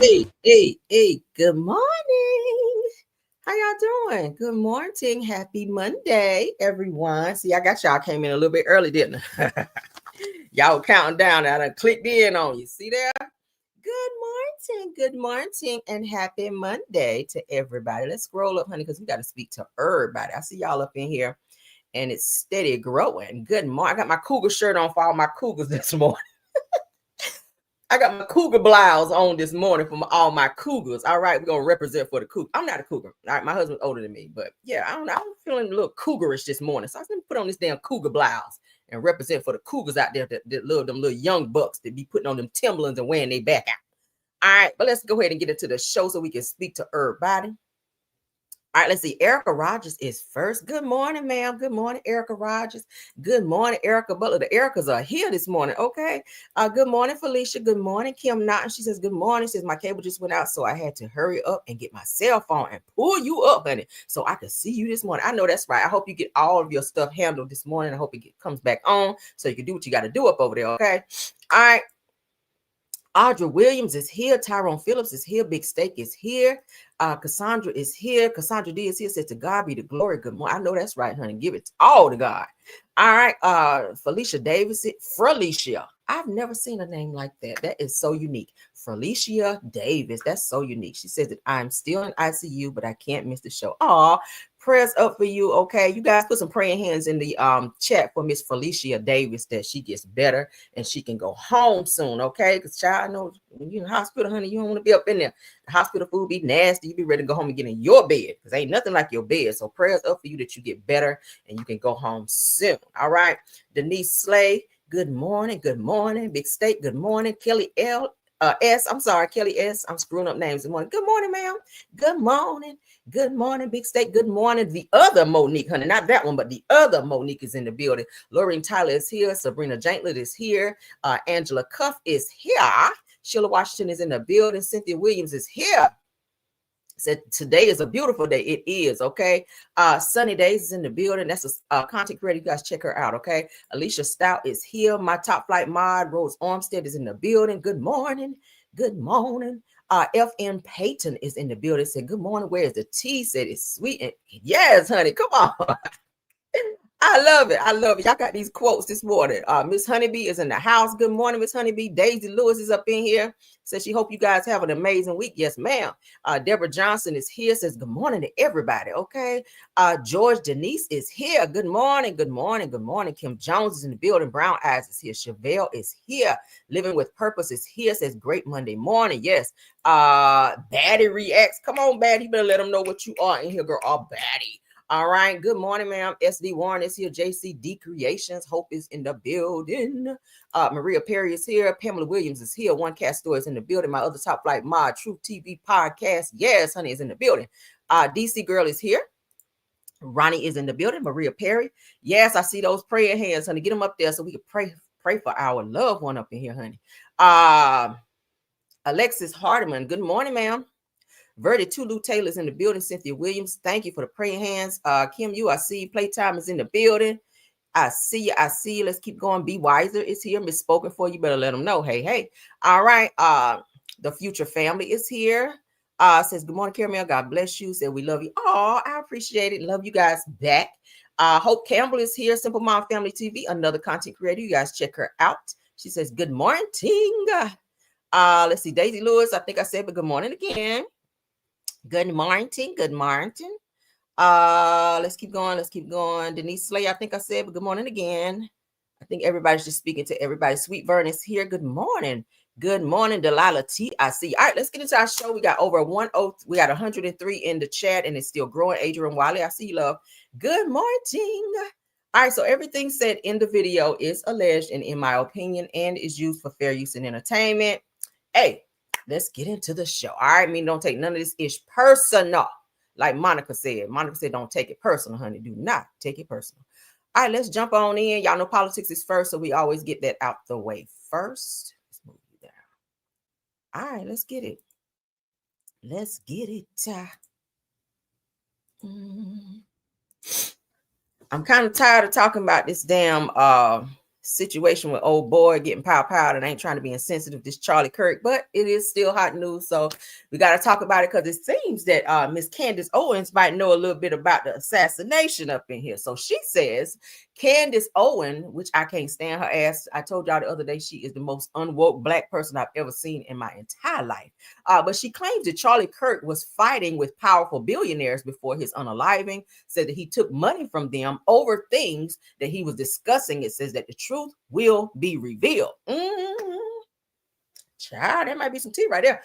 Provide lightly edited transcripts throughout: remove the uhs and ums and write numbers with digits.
Hey, good morning. How y'all doing? Good morning. Happy Monday, everyone. See, I got y'all came in a little bit early, didn't I? Y'all were counting down. I done clicked in on you. See there? Good morning, and happy Monday to everybody. Let's scroll up, honey, because we got to speak to everybody. I see y'all up in here, and it's steady growing. Good morning. I got my cougar shirt on for all my cougars this morning. I got my cougar blouse on this morning from all my cougars. All right, we're gonna represent for the cougar. I'm not a cougar. All right, my husband's older than me, but yeah, I'm feeling a little cougarish this morning. So I was gonna put on this damn cougar blouse and represent for the cougars out there that love them little young bucks that be putting on them Timberlands and wearing their back out. All right, but let's go ahead and get into the show so we can speak to everybody. All right, let's see. Erica Rogers is first. Good morning, ma'am. Good morning, Erica Rogers. Good morning, Erica Butler. The Ericas are here this morning. Okay. Good morning, Felicia. Good morning, Kim Naughton. She says, good morning. She says, my cable just went out, so I had to hurry up and get my cell phone and pull you up, honey, so I could see you this morning. I know that's right. I hope you get all of your stuff handled this morning. I hope it comes back on so you can do what you got to do up over there. Okay. All right. Audra Williams is here. Tyrone Phillips is here. Big Steak is here. Cassandra is here. Cassandra D is here. Says to God be the glory. Good morning. I know that's right, honey. Give it all to God. All right. Felicia Davis. Felicia. I've never seen a name like that. That is so unique. Felicia Davis. That's so unique. She says that I'm still in ICU, but I can't miss the show. Aw, prayers up for you. Okay. You guys put some praying hands in the chat for Miss Felicia Davis that she gets better and she can go home soon. Okay. Because child, I know when you're in the hospital, honey, you don't want to be up in there. The hospital food be nasty. You be ready to go home and get in your bed because ain't nothing like your bed. So prayers up for you that you get better and you can go home soon. All right. Denise Slay. Good morning. Good morning. Big Steak. Good morning. Kelly S. I'm sorry, Kelly S. I'm screwing up names this morning. Good morning, ma'am. Good morning. Good morning, Big Steak. Good morning. The other Monique, honey. Not that one, but the other Monique is in the building. Lorraine Tyler is here. Sabrina Janklet is here. Angela Cuff is here. Sheila Washington is in the building. Cynthia Williams is here. Said today is a beautiful day. It is. Okay. Sunny Days is in the building. That's a content creator. You guys check her out. Okay. Alicia Stout is here. My top flight mod Rose Armstead is in the building. Good morning. Good morning. FN Payton is in the building. Said good morning. Where is the tea? Said it's sweet. And yes, honey. Come on. I love it. I love it. Y'all got these quotes this morning. Miss Honeybee is in the house. Good morning, Miss Honeybee. Daisy Lewis is up in here. Says she hope you guys have an amazing week. Yes, ma'am. Deborah Johnson is here. Says good morning to everybody. Okay. George Denise is here. Good morning. Good morning. Good morning. Kim Jones is in the building. Brown Eyes is here. Chevelle is here. Living with Purpose is here. Says great Monday morning. Yes. Baddie Reacts. Come on, Baddie. You better let them know what you are in here, girl. Oh, Baddie. All right. Good morning, ma'am. SD Warren is here. JCD Creations. Hope is in the building. Maria Perry is here. Pamela Williams is here. One Cat Store is in the building. My other top flight mod, Truth TV Podcast. Yes, honey, is in the building. DC Girl is here. Ronnie is in the building. Maria Perry. Yes, I see those prayer hands, honey. Get them up there so we can pray for our loved one up in here, honey. Alexis Hardiman. Good morning, ma'am. Verdi Tulu Taylor's in the building. Cynthia Williams, thank you for the praying hands. Kim, I see you. Playtime is in the building. I see you. I see you. Let's keep going. Be Wiser is here. Misspoken for you. Better let them know. Hey. All right. The Future Family is here. Says, good morning, Caramel. God bless you. Said, we love you. Oh, I appreciate it. Love you guys back. Hope Campbell is here. Simple Mom Family TV, another content creator. You guys check her out. She says, good morning. Let's see. Daisy Lewis, I think I said, but good morning again. Good morning. Good morning. Let's keep going. Denise Slay, I think I said, but good morning again. I think everybody's just speaking to everybody. Sweet Vern is here. Good morning. Good morning, Delilah T. I see. All right, let's get into our show. We got over 10. We got 103 in the chat, and it's still growing. Adrian Wiley, I see you, love. Good morning. All right, so everything said in the video is alleged and in my opinion and is used for fair use and entertainment. Hey, let's get into the show. All right, don't take none of this ish personal. Like Monica said. Monica said, don't take it personal, honey. Do not take it personal. All right, let's jump on in. Y'all know politics is first, so we always get that out the way first. Let's move you down. All right, let's get it. Let's get it. I'm kind of tired of talking about this damn situation with old boy getting pow and I ain't trying to be insensitive, this Charlie Kirk, but it is still hot news, so we got to talk about it because it seems that Miss Candace Owens might know a little bit about the assassination up in here. So she says Candace Owens, which I can't stand her ass. I told y'all the other day she is the most unwoke black person I've ever seen in my entire life. But she claims that Charlie Kirk was fighting with powerful billionaires before his unaliving, said that he took money from them over things that he was discussing. It says that the truth will be revealed. Child, that might be some tea right there.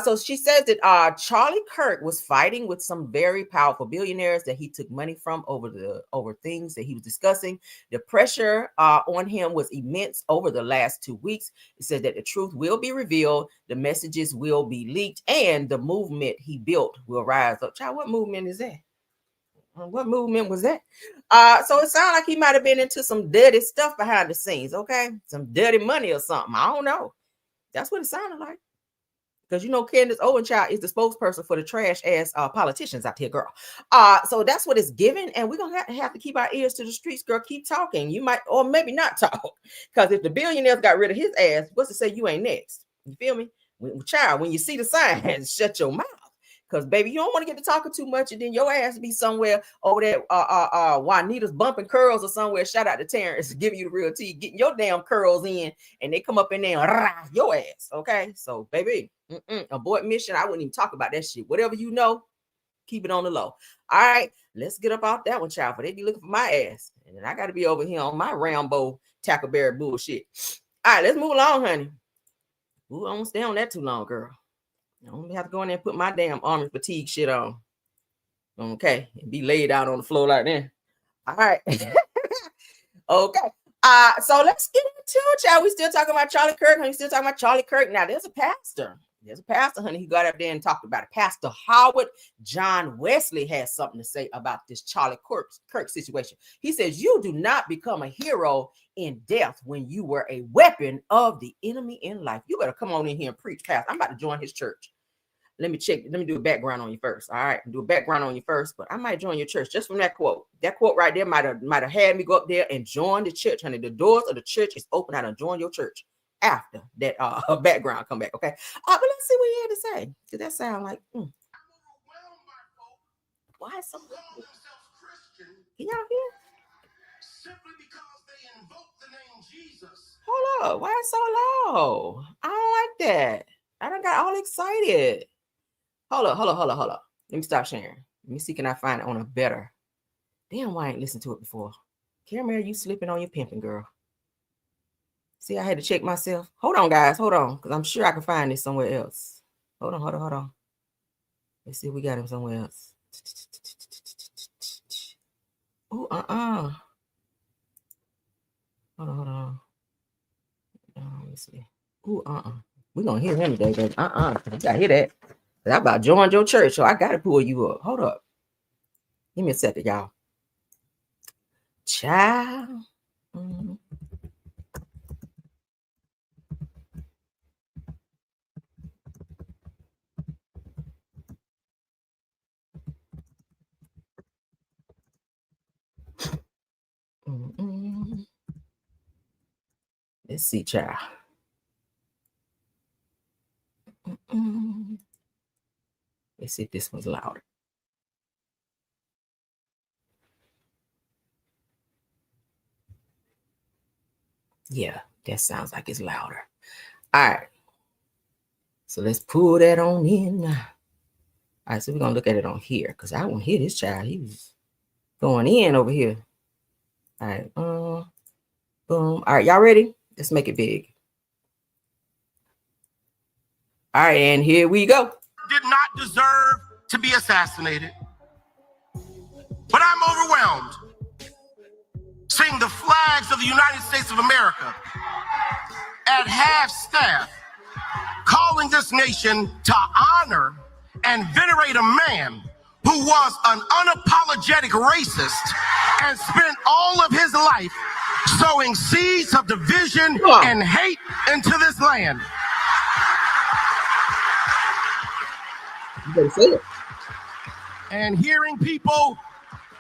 So she says that Charlie Kirk was fighting with some very powerful billionaires that he took money from over things that he was discussing. The pressure on him was immense over the last 2 weeks. It says that the truth will be revealed, the messages will be leaked, and the movement he built will rise up. Child, what movement is that? What movement was that? So it sounds like he might have been into some dirty stuff behind the scenes, okay? Some dirty money or something. I don't know. That's what it sounded like. Because you know Candace Owens child is the spokesperson for the trash ass politicians out here, girl. So that's what it's given, and we're gonna have to keep our ears to the streets, girl. Keep talking. You might, or maybe not talk. Because if the billionaires got rid of his ass, what's to say you ain't next? You feel me? Child, when you see the signs, shut your mouth. Because baby, you don't want to get to talking too much, and then your ass be somewhere over there, Juanita's bumping curls or somewhere. Shout out to Terrence, giving you the real tea, getting your damn curls in, and they come up in there and rah, your ass. Okay, so baby, abort mission. I wouldn't even talk about that shit. Whatever you know, keep it on the low. All right, let's get up off that one, child. For they be looking for my ass, and then I got to be over here on my Rambo Tackleberry bullshit. All right, let's move along, honey. Ooh, I won't stay on that too long, girl. I don't have to go in there and put my damn army fatigue shit on. Okay. And be laid out on the floor like that. All right. Okay. So let's get into it, y'all. We still talking about Charlie Kirk, honey. Still talking about Charlie Kirk. Now, there's a pastor. There's a pastor, honey. He got up there and talked about it. Pastor Howard John Wesley has something to say about this Charlie Kirk situation. He says, you do not become a hero in death when you were a weapon of the enemy in life. You better come on in here and preach, Pastor. I'm about to join his church. Let me check. Let me do a background on you first. All right, do a background on you first, but I might join your church just from that quote. That quote right there might have had me go up there and join the church, honey. The doors of the church is open. I done join your church after that background come back. Okay. But let's see what he had to say. Does that sound like? Why is so? Can y'all hear? Simply because they invoke the name Jesus. Hold up. Why is so low? I don't like that. I done got all excited. Hold up. Let me stop sharing. Let me see, can I find it on a better? Damn, why I ain't listened to it before? Caramel, you slipping on your pimping, girl. See, I had to check myself. Hold on, guys. Hold on, because I'm sure I can find this somewhere else. Hold on. Let's see if we got him somewhere else. Oh, Hold on. Let me see. We're going to hear him today, baby. You got to hear that. I about joined your church, so I got to pull you up. Hold up. Give me a second, y'all. Child. Let's see, child. Let's see if this one's louder. Yeah, that sounds like it's louder. All right. So let's pull that on in. All right, so we're going to look at it on here because I won't hear this child. He was going in over here. All right. Boom. All right, y'all ready? Let's make it big. All right, and here we go. Did not deserve to be assassinated. But I'm overwhelmed seeing the flags of the United States of America at half staff, calling this nation to honor and venerate a man who was an unapologetic racist and spent all of his life sowing seeds of division and hate into this land. You better say it. And hearing people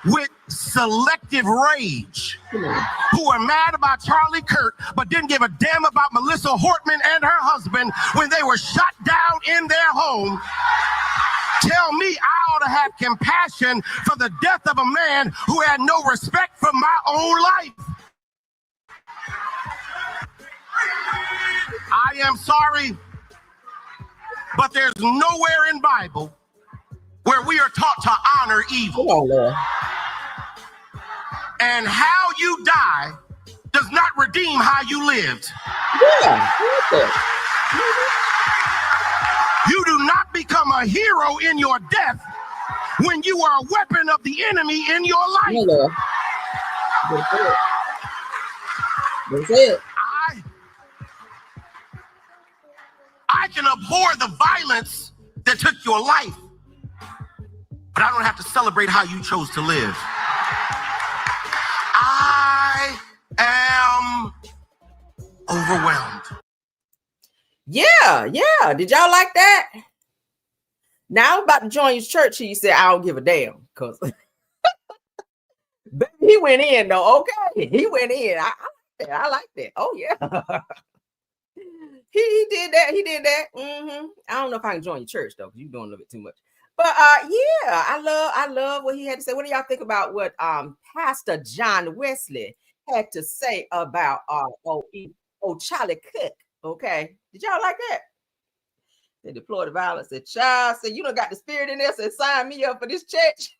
with selective rage who are mad about Charlie Kirk, but didn't give a damn about Melissa Hortman and her husband when they were shot down in their home, tell me I ought to have compassion for the death of a man who had no respect for my own life. I am sorry, but there's nowhere in Bible where we are taught to honor evil. Come on, Lord. And how you die does not redeem how you lived. Yeah. You do not become a hero in your death when you are a weapon of the enemy in your life. Come on, Lord. That's it. I can abhor the violence that took your life, but I don't have to celebrate how you chose to live. I am overwhelmed. Yeah. Did y'all like that? Now I'm about to join his church. He said, I don't give a damn. Because he went in, though. Okay. He went in. I like that. Oh, yeah. He did that. I don't know if I can join your church, though, because you're doing a little bit too much. But yeah, I love what he had to say. What do y'all think about what Pastor John Wesley had to say about Charlie Kirk? Okay, did y'all like that? They deplored the violence. Said, child, said you done got the spirit in there. Said, sign me up for this church.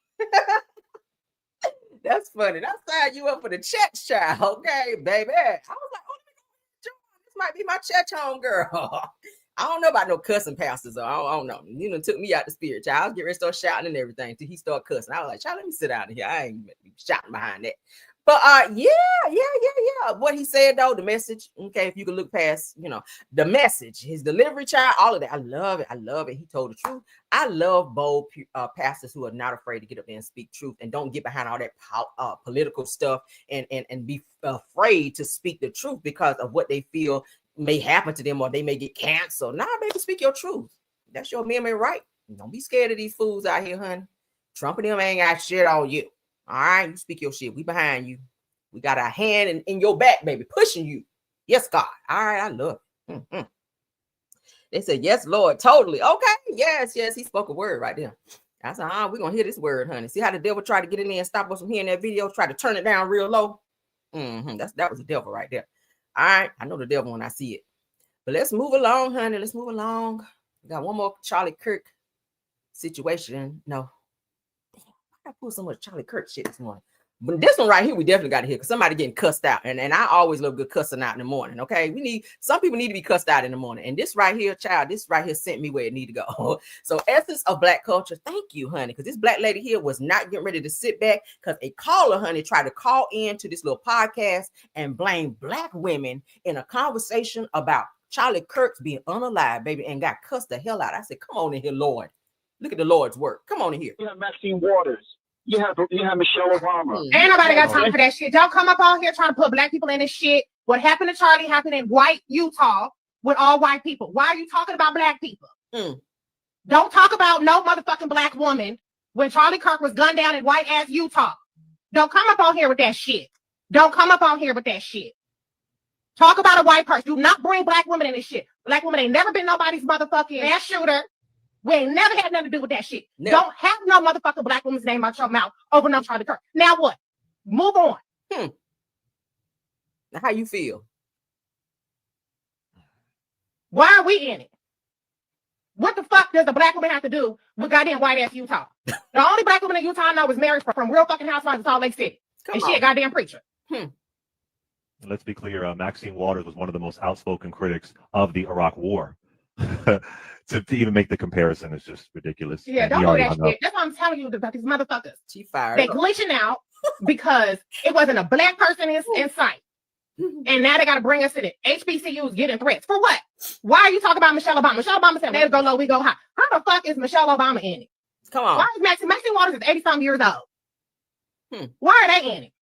That's funny. I signed you up for the church, child. Okay, baby. I was like, oh, this might be my church home girl. I don't know about no cussing pastors. I don't know. You know, took me out the spirit, child. I was getting ready to start shouting and everything until he started cussing. I was like, child, let me sit down here. I ain't shouting behind that. But yeah. What he said though, the message. Okay, if you can look past, the message, his delivery, child, all of that. I love it. He told the truth. I love bold pastors who are not afraid to get up there and speak truth and don't get behind all that political stuff and be afraid to speak the truth because of what they feel may happen to them or they may get canceled. Nah, baby, speak your truth. That's your amendment right. Don't be scared of these fools out here, honey. Trump and them ain't got shit on you. All right, you speak your shit. We behind you. We got our hand in your back, baby, pushing you. Yes, God. All right, I love it. Mm-hmm. They said, yes, Lord, totally. Okay, yes, he spoke a word right there. I said, we're going to hear this word, honey. See how the devil tried to get in there and stop us from hearing that video, try to turn it down real low? That was the devil right there. All right, I know the devil when I see it. But let's move along, honey. Let's move along. We got one more Charlie Kirk situation. No. I pulled so much Charlie Kirk shit this morning. But this one right here, we definitely got to hear because somebody getting cussed out. And I always love good cussing out in the morning. Okay. Some people need to be cussed out in the morning. And this right here, child, this right here sent me where it need to go. So essence of Black culture. Thank you, honey. Because this Black lady here was not getting ready to sit back because a caller, honey, tried to call in to this little podcast and blame Black women in a conversation about Charlie Kirk's being unalive, baby, and got cussed the hell out. I said, come on in here, Lord. Look at the Lord's work. Come on in here. You have Maxine Waters. You have Michelle Obama. Ain't nobody got time for that shit. Don't come up on here trying to put Black people in this shit. What happened to Charlie happened in white Utah with all white people. Why are you talking about Black people? Don't talk about no motherfucking Black woman when Charlie Kirk was gunned down in white ass Utah. Don't come up on here with that shit. Don't come up on here with that shit. Talk about a white person. Do not bring Black women in this shit. Black women ain't never been nobody's motherfucking ass shooter. We ain't never had nothing to do with that shit. Never. Don't have no motherfucking Black woman's name out your mouth over no Charlie Kirk. Now what? Move on. Now how you feel? Why are we in it? What the fuck does a Black woman have to do with goddamn white ass Utah? The only Black woman in Utah I know is married from Real Fucking Housewives of Salt Lake City. She a goddamn preacher. Let's be clear. Maxine Waters was one of the most outspoken critics of the Iraq War. To even make the comparison is just ridiculous. Yeah, don't do that shit. That's what I'm telling you about these motherfuckers. She fired. They glitching out because it wasn't a Black person in sight. And now they got to bring us to the HBCUs getting threats. For what? Why are you talking about Michelle Obama? Michelle Obama said, let's go low, we go high. How the fuck is Michelle Obama in it? Come on. Why is Maxine Waters is 80-something years old? Why are they in it?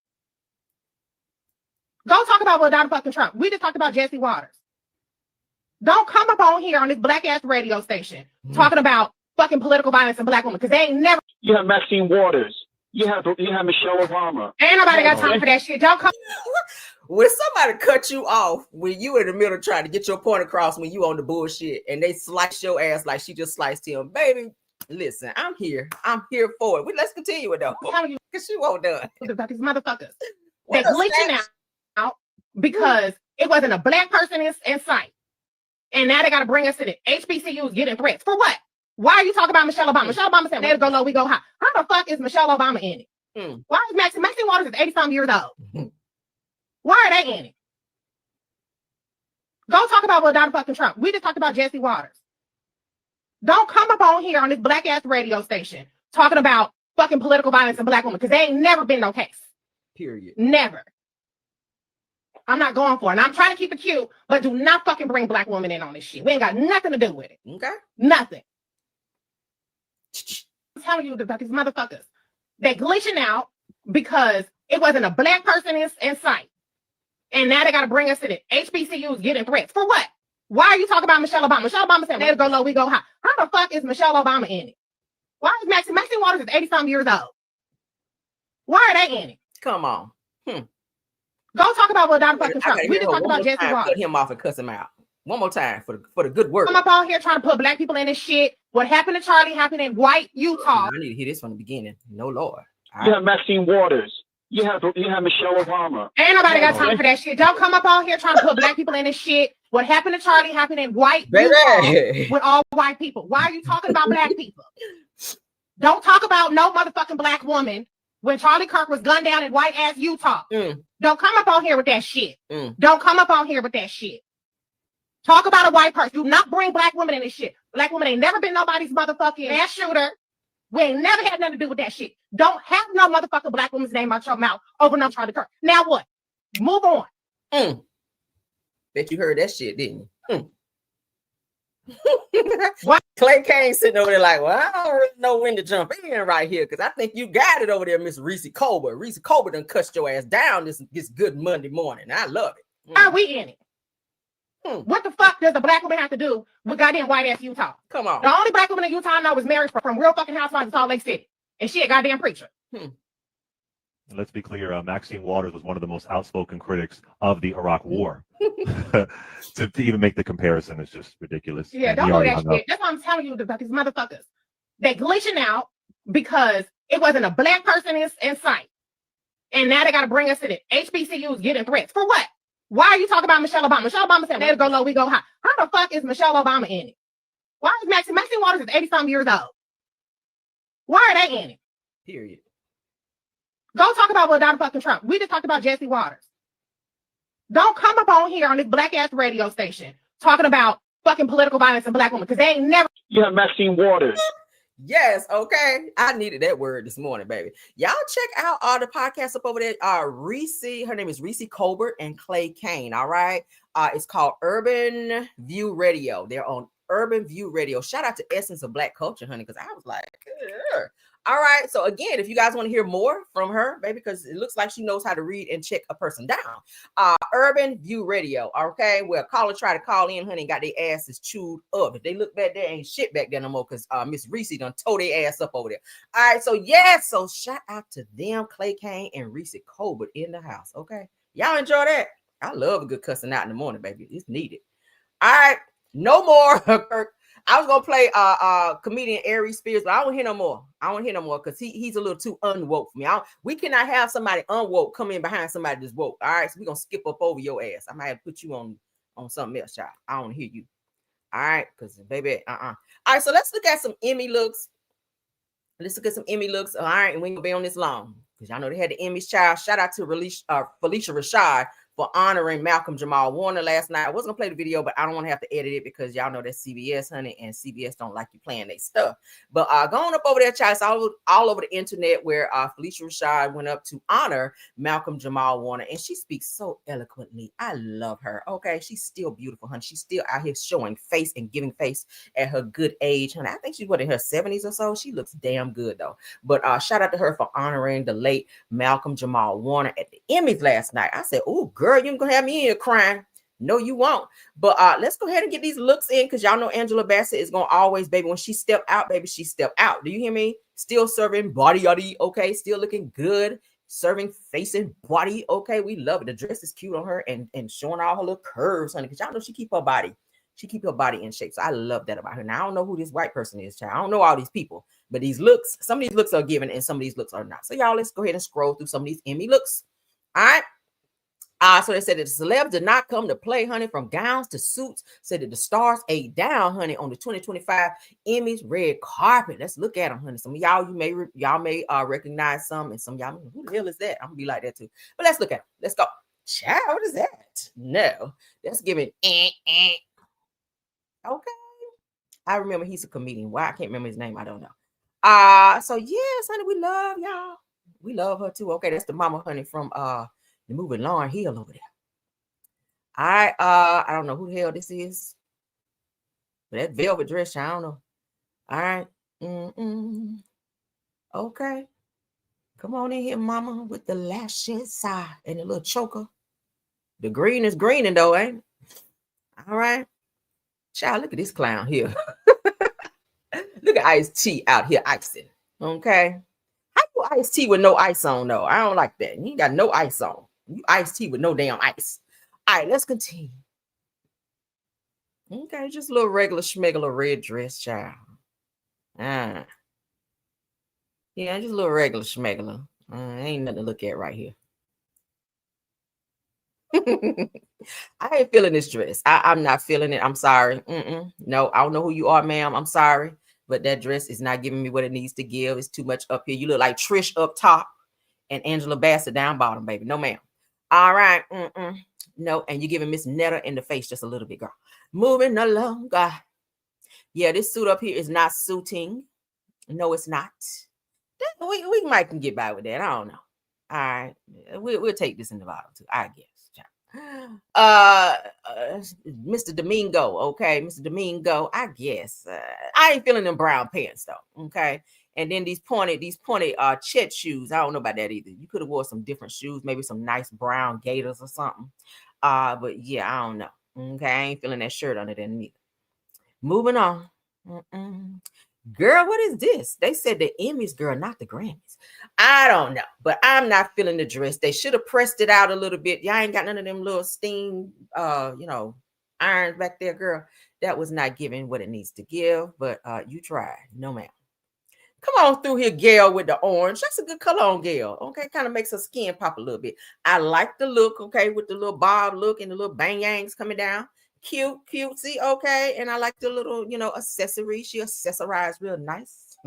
Go talk about what Donald fucking Trump. We just talked about Jesse Waters. Don't come up on here on this Black ass radio station talking about fucking political violence and Black women because they ain't never. You have Maxine Waters. You have Michelle Obama. Ain't nobody got time for that shit. Don't come. When somebody cut you off when you in the middle trying to get your point across when you on the bullshit and they slice your ass like she just sliced him, baby. Listen, I'm here for it. Let's continue it though. I'm telling you, Because she won't done. about these motherfuckers. What They a glitching snatch. out because it wasn't a black person in sight. And now they got to bring us to the HBCUs getting threats. For what? Why are you talking about Michelle Obama? Michelle Obama said, let it go low, we go high. How the fuck is Michelle Obama in it? Why is Maxine Waters is 80-something years old? Why are they in it? Go talk about what Donald fucking Trump. We just talked about Jesse Waters. Don't come up on here on this black ass radio station talking about fucking political violence and black women because they ain't never been no case. Period. Never. I'm not going for it. And I'm trying to keep it cute, but do not fucking bring black women in on this shit. We ain't got nothing to do with it. Okay. Nothing. I'm telling you about these motherfuckers. They glitching out because it wasn't a black person in sight. And now they got to bring us to the HBCUs getting threats. For what? Why are you talking about Michelle Obama? Michelle Obama said, let it go low, we go high. How the fuck is Michelle Obama in it? Why is Maxine Waters is 80-something years old? Why are they in it? Come on. Go talk about what Donald fucking Trump. We just talked about Jesse Waters. Cut him off and cuss him out. One more time for the good work. Come up on here trying to put black people in this shit. What happened to Charlie happened in white Utah. I need to hear this from the beginning. No Lord. You have Maxine Waters. You have Michelle Obama. Ain't nobody got time for that shit. Don't come up on here trying to put black people in this shit. What happened to Charlie happened in white Utah with all white people. Why are you talking about black people? Don't talk about no motherfucking black woman when Charlie Kirk was gunned down in white ass Utah. Don't come up on here with that shit. Don't come up on here with that shit. Talk about a white person. Do not bring black women in this shit. Black women ain't never been nobody's motherfucking ass shooter. We ain't never had nothing to do with that shit. Don't have no motherfucking black woman's name out your mouth over no Charlie Kirk. Now what? Move on. Bet you heard that shit, didn't you? What? Clay Kane sitting over there like, well, I don't really know when to jump in right here because I think you got it over there, Miss Reese Colbert. Reese Colbert done cussed your ass down this good Monday morning. I love it. Are we in it? What the fuck does a black woman have to do with goddamn white ass Utah? Come on. The only black woman in Utah I know was married from Real Fucking Housewives in Salt Lake City. And she a goddamn preacher. Let's be clear, Maxine Waters was one of the most outspoken critics of the Iraq War. to even make the comparison is just ridiculous. Yeah, don't do that shit. That's what I'm telling you about these motherfuckers. They glitching out because it wasn't a black person in sight. And now they got to bring us to the HBCUs getting threats. For what? Why are you talking about Michelle Obama? Michelle Obama said, let it go low, we go high. How the fuck is Michelle Obama in it? Why is Maxine Waters is 80-something years old? Why are they in it? Period. Go talk about what Donald fucking Trump. We just talked about Jesse Waters. Don't come up on here on this black ass radio station talking about fucking political violence and black women because they ain't never. You have Maxine Waters. Yes, okay. I needed that word this morning, baby. Y'all check out all the podcasts up over there. Reese, her name is Reese Colbert and Clay Kane. All right. It's called Urban View Radio. They're on Urban View Radio. Shout out to Essence of Black Culture, honey, because I was like, ugh. All right. So again, if you guys want to hear more from her, baby, because it looks like she knows how to read and check a person down. Urban View Radio. Okay. Well, caller try to call in, honey, and got their asses chewed up. If they look back there, ain't shit back there no more because Miss Reese done tore their ass up over there. All right. So yes. So shout out to them, Clay Kane and Reese Colbert in the house. Okay. Y'all enjoy that. I love a good cussing out in the morning, baby. It's needed. All right. No more, Kirk. I was gonna play comedian Aries Spears, but I don't hear no more. I don't hear no more because he's a little too unwoke for me. We cannot have somebody unwoke come in behind somebody that's woke. All right, so we're gonna skip up over your ass. I might have to put you on something else, child. I don't hear you. All right, because baby, All right, so let's look at some Emmy looks. Let's look at some Emmy looks. All right, and we ain't gonna be on this long because y'all know they had the Emmys, child. Shout out to Felicia Rashad for honoring Malcolm Jamal Warner last night. I wasn't gonna play the video, but I don't want to have to edit it because y'all know that's CBS, honey, and CBS don't like you playing their stuff. But going up over there, child, it's all over the internet where Felicia Rashad went up to honor Malcolm Jamal Warner, and she speaks so eloquently. I love her. Okay, she's still beautiful, honey. She's still out here showing face and giving face at her good age, honey. I think she's in her 70s or so. She looks damn good though. But shout out to her for honoring the late Malcolm Jamal Warner at the Emmys last night. I said, oh, girl, you ain't gonna have me in here crying. No, you won't. But let's go ahead and get these looks in because y'all know Angela Bassett is gonna always, baby, when she step out, baby, she step out. Do you hear me? Still serving body, okay, still looking good, serving face and body, okay. We love it. The dress is cute on her and showing all her little curves, honey, because y'all know she keep her body in shape. So I love that about her. Now I don't know who this white person is, child. I don't know all these people, but these looks, some of these looks are given and some of these looks are not. So y'all, let's go ahead and scroll through some of these Emmy looks. All right. So they said that the celebs did not come to play, honey, from gowns to suits. Said that the stars ate down, honey, on the 2025 Emmys red carpet. Let's look at them, honey. Some of y'all, y'all may recognize some, and some of y'all, who the hell is that? I'm gonna be like that too. But let's look at them. Let's go. Child, what is that? No, that's giving. Okay. I remember he's a comedian. Why I can't remember his name, I don't know. So yes, honey, we love y'all. We love her too. Okay, that's the mama, honey, from the movie Lauryn Hill over there. I don't know who the hell this is. But that velvet dress, I don't know. All right. Okay. Come on in here, mama, with the lashes and the little choker. The green is greening though, ain't it? All right. Child, look at this clown here. Look at Ice-T out here icing. Okay. How you Ice-T with no ice on though? I don't like that. You ain't got no ice on. You Ice-T with no damn ice. All right, let's continue. Okay, just a little regular schmegular red dress, child. Yeah, just a little regular schmegular. Ain't nothing to look at right here. I ain't feeling this dress. I'm not feeling it. I'm sorry. No, I don't know who you are, ma'am. I'm sorry. But that dress is not giving me what it needs to give. It's too much up here. You look like Trish up top and Angela Bassett down bottom, baby. No, ma'am. All right. No, and you're giving Miss Netta in the face just a little bit, girl. Moving along. Yeah, this suit up here is not suiting. No, it's not. We might can get by with that. I don't know. All right. We'll take this in the bottom too, I guess. Mr. Domingo, okay, Mr. Domingo, I guess. I ain't feeling them brown pants though, okay. And then these pointed Chet shoes. I don't know about that either. You could have wore some different shoes, maybe some nice brown gaiters or something. But yeah, I don't know. Okay, I ain't feeling that shirt under there neither. Moving on. Girl, what is this? They said the Emmys, girl, not the Grammys. I don't know, but I'm not feeling the dress. They should have pressed it out a little bit. Y'all ain't got none of them little steam, irons back there, girl. That was not giving what it needs to give, but you tried. No, ma'am. Come on through here, Gail, with the orange. That's a good color on Gail. Okay, kind of makes her skin pop a little bit. I like the look, okay, with the little bob look and the little bang-yangs coming down. Cute, cutesy, okay. And I like the little, accessory. She accessorized real nice.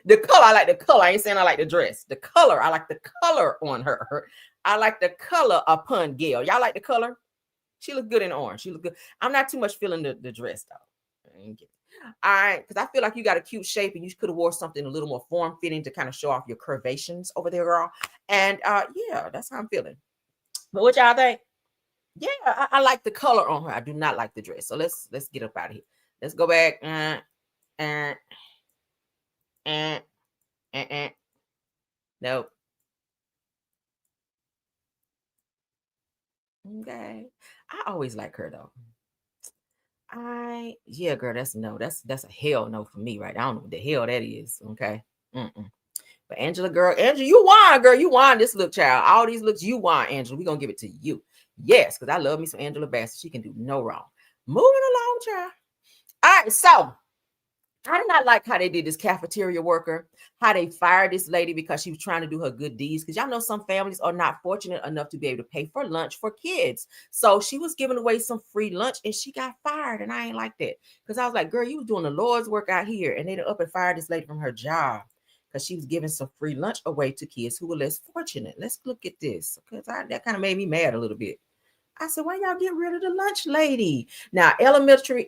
The color, I like the color. I ain't saying I like the dress. The color, I like the color on her. I like the color upon Gail. Y'all like the color? She look good in orange. She look good. I'm not too much feeling the dress, though. All right, because I feel like you got a cute shape and you could have wore something a little more form-fitting to kind of show off your curvations over there, girl. And yeah, that's how I'm feeling. But what y'all think? Yeah, I like the color on her. I do not like the dress. So let's get up out of here. Let's go back. Nope. Okay. I always like her though. Yeah, girl, that's a hell no for me, right? I don't know what the hell that is. Okay. But Angela, you won, girl. You won this look, child. All these looks, you won, Angela. We're gonna give it to you. Yes, because I love me some Angela Bassett. She can do no wrong. Moving along, child. All right, so I did not like how they did this cafeteria worker, how they fired this lady because she was trying to do her good deeds. Because y'all know some families are not fortunate enough to be able to pay for lunch for kids. So she was giving away some free lunch and she got fired. And I ain't like that. Because I was like, girl, you was doing the Lord's work out here. And they up and fired this lady from her job because she was giving some free lunch away to kids who were less fortunate. Let's look at this. Because that kind of made me mad a little bit. I said, why y'all get rid of the lunch lady? Now, elementary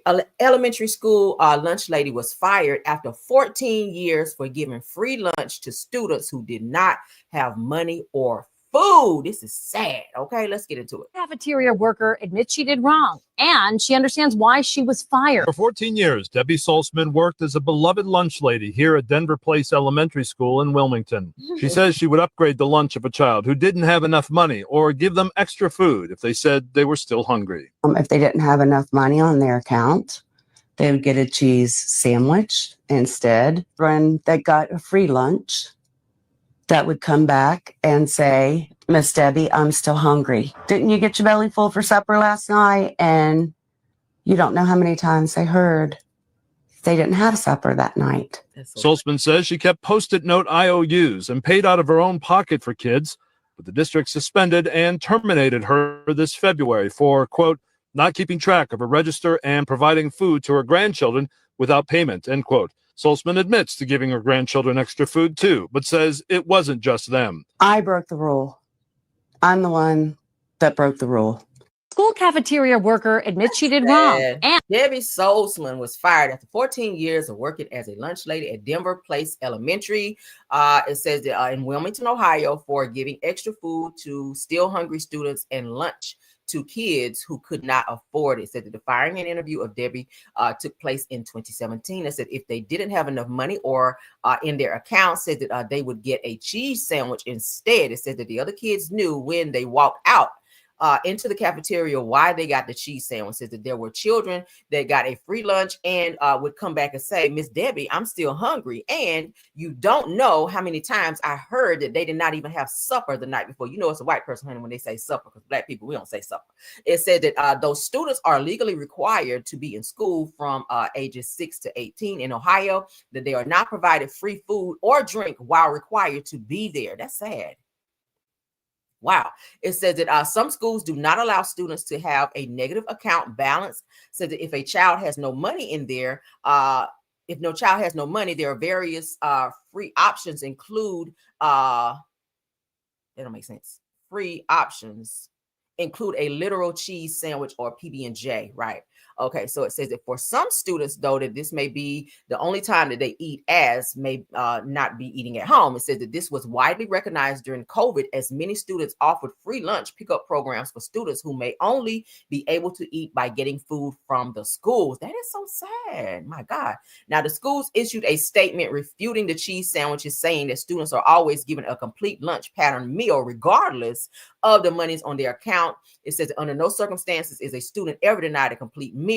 school lunch lady was fired after 14 years for giving free lunch to students who did not have money or food. This is sad. Okay, let's get into it. Cafeteria worker admits she did wrong, and she understands why she was fired. For 14 years, Debbie Salzman worked as a beloved lunch lady here at Denver Place Elementary School in Wilmington. She says she would upgrade the lunch of a child who didn't have enough money or give them extra food if they said they were still hungry. If they didn't have enough money on their account They would get a cheese sandwich instead. When they got a free lunch, that would come back and say, Miss Debbie, I'm still hungry. Didn't you get your belly full for supper last night? And you don't know how many times they heard they didn't have supper that night. Saltzman says she kept Post-it note IOUs and paid out of her own pocket for kids, but the district suspended and terminated her this February for, quote, not keeping track of her register and providing food to her grandchildren without payment, end quote. Saltzman admits to giving her grandchildren extra food too, but says it wasn't just them. I broke the rule. I'm the one that broke the rule. School cafeteria worker admits she did wrong. And Debbie Saltzman was fired after 14 years of working as a lunch lady at Denver Place Elementary. It says that in Wilmington, Ohio, for giving extra food to still hungry students and lunch to kids who could not afford it. It said that the firing and interview of Debbie took place in 2017. It said if they didn't have enough money or in their account, said that they would get a cheese sandwich instead. It said that the other kids knew when they walked out into the cafeteria why they got the cheese sandwich. Says that there were children that got a free lunch and would come back and say, Miss Debbie, I'm still hungry. And you don't know how many times I heard that they did not even have supper the night before. You know, it's a white person, honey, when they say supper, because black people, we don't say supper. It said that those students are legally required to be in school from ages 6 to 18 in Ohio, that they are not provided free food or drink while required to be there. That's sad. Wow. It says that some schools do not allow students to have a negative account balance. So that if a child has no money in there, if no child has no money, there are various free options include, that don't make sense. Free options include a literal cheese sandwich or PB&J, right? Okay, so it says that for some students, though, that this may be the only time that they eat, as may not be eating at home. It says that this was widely recognized during COVID, as many students offered free lunch pickup programs for students who may only be able to eat by getting food from the schools. That is so sad. My God. Now, the schools issued a statement refuting the cheese sandwiches, saying that students are always given a complete lunch pattern meal, regardless of the monies on their account. It says that under no circumstances is a student ever denied a complete meal.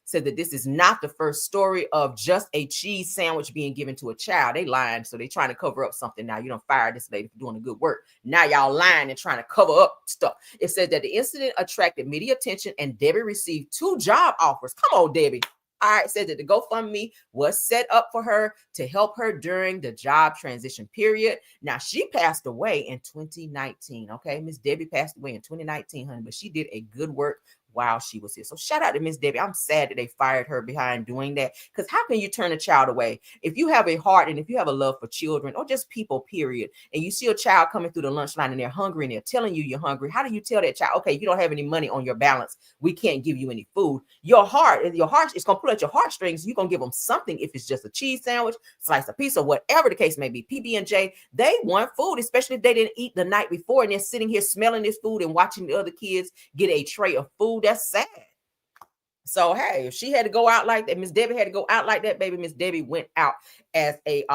Said that this is not the first story of just a cheese sandwich being given to a child. They lying, so they trying to cover up something. Now you don't fire this lady for doing a good work. Now y'all lying and trying to cover up stuff. It said that the incident attracted media attention and Debbie received 2 job offers. Come on, Debbie. All right, said that the GoFundMe was set up for her to help her during the job transition period. Now, she passed away in 2019, okay? Miss Debbie passed away in 2019, honey, but she did a good work while she was here. So shout out to Miss Debbie. I'm sad that they fired her behind doing that, because how can you turn a child away? If you have a heart and if you have a love for children or just people, period, and you see a child coming through the lunch line and they're hungry and they're telling you you're hungry, how do you tell that child, okay, you don't have any money on your balance, we can't give you any food? Your heart is going to pull at your heartstrings. You're going to give them something. If it's just a cheese sandwich, slice of pizza, whatever the case may be, PB&J, they want food, especially if they didn't eat the night before and they're sitting here smelling this food and watching the other kids get a tray of food. That's sad. So hey, if she had to go out like that, Miss Debbie had to go out like that, baby. Miss Debbie went out as a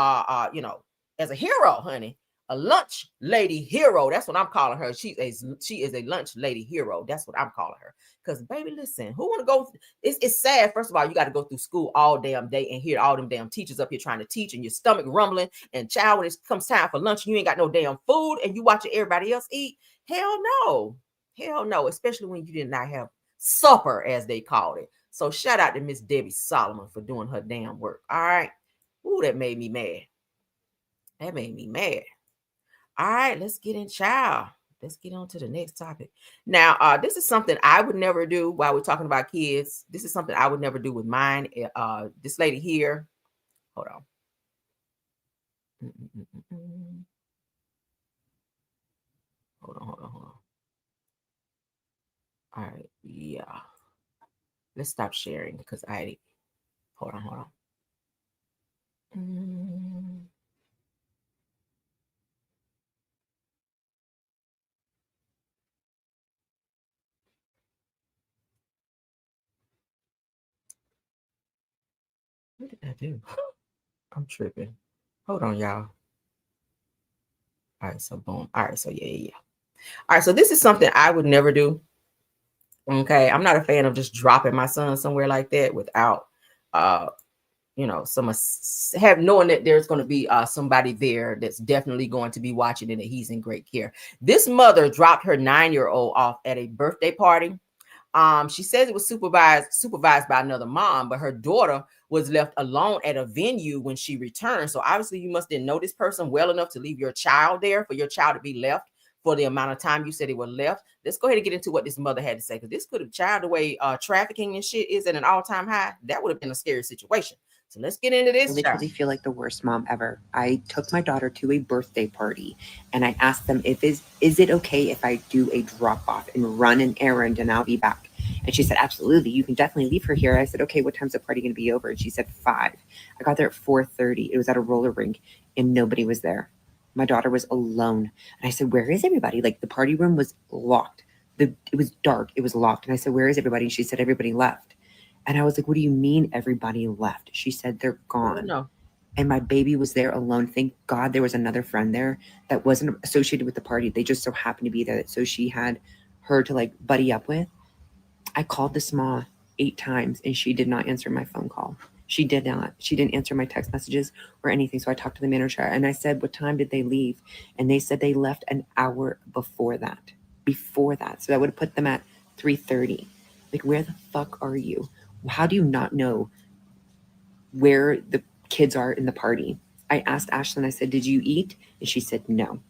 as a hero, honey. A lunch lady hero. That's what I'm calling her. She is a lunch lady hero. That's what I'm calling her. Because baby, listen, who want to go? It's sad. First of all, you got to go through school all damn day and hear all them damn teachers up here trying to teach and your stomach rumbling. And child, when it comes time for lunch, you ain't got no damn food and you watching everybody else eat. Hell no. Hell no. Especially when you did not have supper, as they called it. So shout out to Miss Debbie Solomon for doing her damn work. All right. Ooh, that made me mad. That made me mad. All right, let's get in, child. Let's get on to the next topic. Now, this is something I would never do while we're talking about kids. This is something I would never do with mine. This lady here. Hold on. Hold on. All right, yeah. Let's stop sharing because hold on. What did I do? I'm tripping. Hold on, y'all. All right, so boom. All right, so yeah. All right, so this is something I would never do. Okay, I'm not a fan of just dropping my son somewhere like that without knowing that there's going to be somebody there that's definitely going to be watching and that he's in great care. This mother dropped her 9-year-old off at a birthday party. She says it was supervised by another mom, but her daughter was left alone at a venue when she returned. So obviously you must didn't know this person well enough to leave your child there for your child to be left for the amount of time you said they were left. Let's go ahead and get into what this mother had to say, because this could have child the way trafficking and shit is at an all-time high. That would have been a scary situation. So let's get into this. I literally feel like the worst mom ever. I took my daughter to a birthday party and I asked them, is it okay if I do a drop off and run an errand and I'll be back? And she said, absolutely, you can definitely leave her here. I said, okay, what time's the party going to be over? And she said 5. I got there at 4:30. It was at a roller rink and nobody was there. My daughter was alone. And I said, where is everybody? Like, the party room was locked. It was dark. It was locked. And I said, where is everybody? And she said, everybody left. And I was like, what do you mean everybody left? She said, they're gone. No. And my baby was there alone. Thank God there was another friend there that wasn't associated with the party. They just so happened to be there. So she had her to like buddy up with. I called this mom 8 times and she did not answer my phone call. She did not. She didn't answer my text messages or anything. So I talked to the manager and I said, what time did they leave? And they said they left an hour before that. So that would have put them at 3:30. Like, where the fuck are you? How do you not know where the kids are in the party? I asked Ashlyn, I said, did you eat? And she said no,